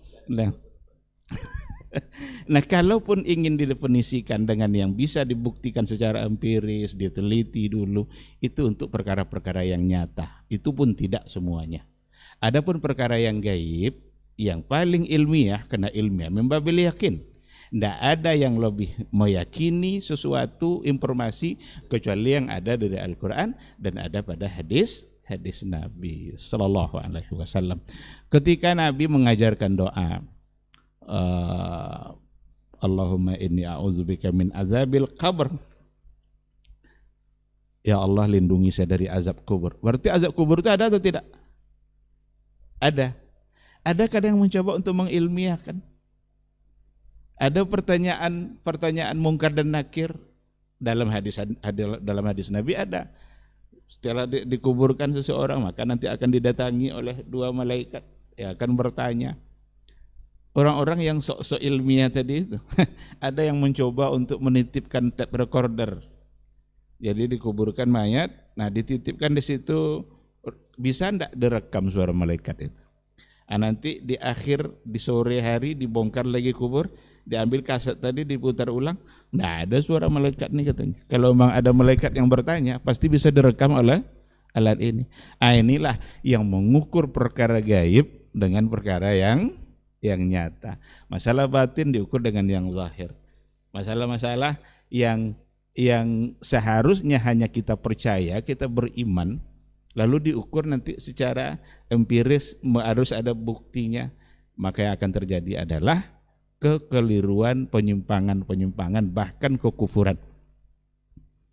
I: Nah, kalaupun ingin didefinisikan dengan yang bisa dibuktikan secara empiris, diteliti dulu, itu untuk perkara-perkara yang nyata. Itu pun tidak semuanya. Adapun perkara yang gaib, yang paling ilmiah, karena ilmiah membabil yakin. Tidak ada yang lebih meyakini sesuatu informasi kecuali yang ada dari Al-Quran dan ada pada hadis Nabi Sallallahu Alaihi Wasallam. Ketika Nabi mengajarkan doa, Allahumma inni a'udzubika min azabil qabr. Ya Allah, lindungi saya dari azab kubur. Berarti azab kubur itu ada atau tidak? Ada. Ada kadang mencoba untuk mengilmiahkan. Ada pertanyaan mungkar dan nakir dalam hadis Nabi ada. Setelah dikuburkan seseorang, maka nanti akan didatangi oleh dua malaikat yang akan bertanya. Orang-orang yang sok-sok ilmiah tadi itu ada yang mencoba untuk menitipkan tape recorder. Jadi dikuburkan mayat, nah dititipkan di situ, bisa enggak direkam suara malaikat itu? Nanti di sore hari dibongkar lagi kubur, diambil kaset tadi diputar ulang, nggak ada suara malaikat nih katanya. Kalau memang ada malaikat yang bertanya, pasti bisa direkam oleh alat ini. Inilah yang mengukur perkara gaib dengan perkara yang nyata. Masalah batin diukur dengan yang zahir. Masalah-masalah yang seharusnya hanya kita percaya, kita beriman, lalu diukur nanti secara empiris, harus ada buktinya, maka yang akan terjadi adalah kekeliruan, penyimpangan, bahkan kekufuran.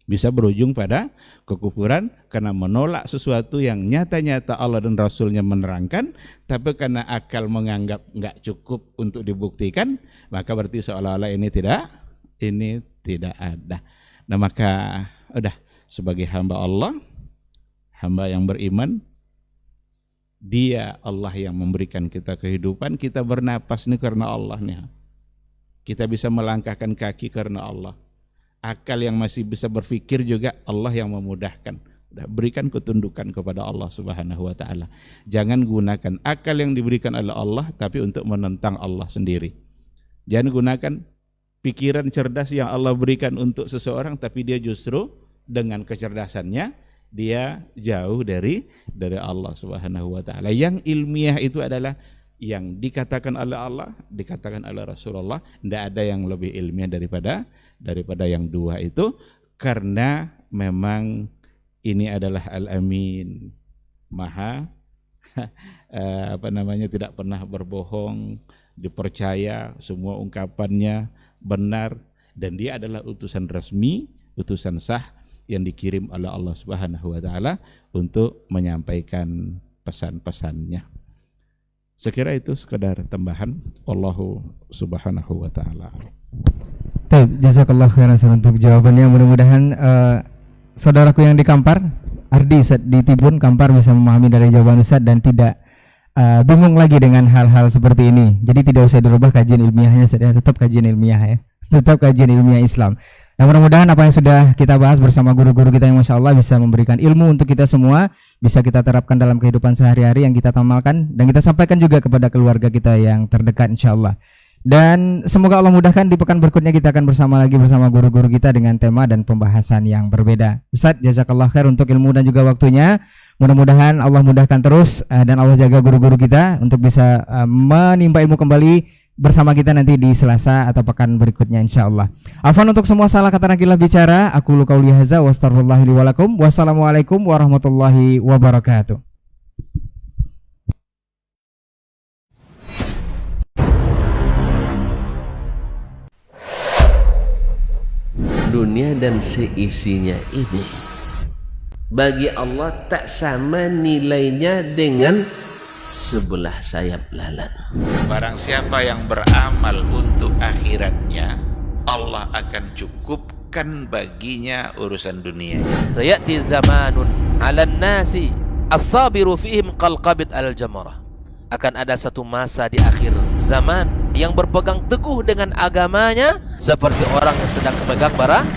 I: Bisa berujung pada kekufuran karena menolak sesuatu yang nyata-nyata Allah dan Rasulnya menerangkan, tapi karena akal menganggap nggak cukup untuk dibuktikan, maka berarti seolah-olah ini tidak ada. Nah, maka udah, sebagai hamba Allah, hamba yang beriman, Dia Allah yang memberikan kita kehidupan. Kita bernapas ini karena Allah nih. Kita bisa melangkahkan kaki karena Allah. Akal yang masih bisa berpikir juga Allah yang memudahkan. Berikan ketundukan kepada Allah Subhanahu wa taala. Jangan gunakan akal yang diberikan oleh Allah tapi untuk menentang Allah sendiri. Jangan gunakan pikiran cerdas yang Allah berikan untuk seseorang tapi dia justru dengan kecerdasannya dia jauh dari Allah Subhanahu wa taala. Yang ilmiah itu adalah yang dikatakan oleh Allah, dikatakan oleh Rasulullah. Tidak ada yang lebih ilmiah daripada yang dua itu, karena memang ini adalah Al-Amin, Maha tidak pernah berbohong, dipercaya, semua ungkapannya benar, dan dia adalah utusan resmi, utusan sah yang dikirim oleh Allah Subhanahu wa taala untuk menyampaikan pesan-pesannya. Sekira itu sekedar tambahan. Allahu Subhanahu wa taala.
F: Baik, jazakallahu khairan untuk jawabannya. Mudah-mudahan saudaraku yang di Kampar, Ardi di Tibun Kampar bisa memahami dari jawaban Ustaz dan tidak bingung lagi dengan hal-hal seperti ini. Jadi tidak usah dirubah kajian ilmiahnya, tetap kajian ilmiah ya. Tetap kajian ilmiah Islam. Dan mudah-mudahan apa yang sudah kita bahas bersama guru-guru kita yang Masya Allah bisa memberikan ilmu untuk kita semua, bisa kita terapkan dalam kehidupan sehari-hari yang kita tamalkan, dan kita sampaikan juga kepada keluarga kita yang terdekat Insya Allah. Dan semoga Allah mudahkan di pekan berikutnya kita akan bersama lagi bersama guru-guru kita dengan tema dan pembahasan yang berbeda. Ustaz, jazakallah khair untuk ilmu dan juga waktunya. Mudah-mudahan Allah mudahkan terus dan Allah jaga guru-guru kita untuk bisa menimba ilmu kembali bersama kita nanti di Selasa atau pekan berikutnya insyaallah. Afwan untuk semua salah kata nakilah bicara. Aku lu qauli hadza wa astaghfirullahi li wa lakum. Wassalamualaikum warahmatullahi wabarakatuh.
J: Dunia dan seisinya ini bagi Allah tak sama nilainya dengan sebelah sayap lalat.
B: Barang siapa yang beramal untuk akhiratnya, Allah akan cukupkan baginya urusan dunia.
C: Sayati zamanun 'alan nasi as-sabiru fihim qalqabit al-jamarah. Akan ada satu masa di akhir zaman yang berpegang teguh dengan agamanya seperti orang yang sedang memegang bara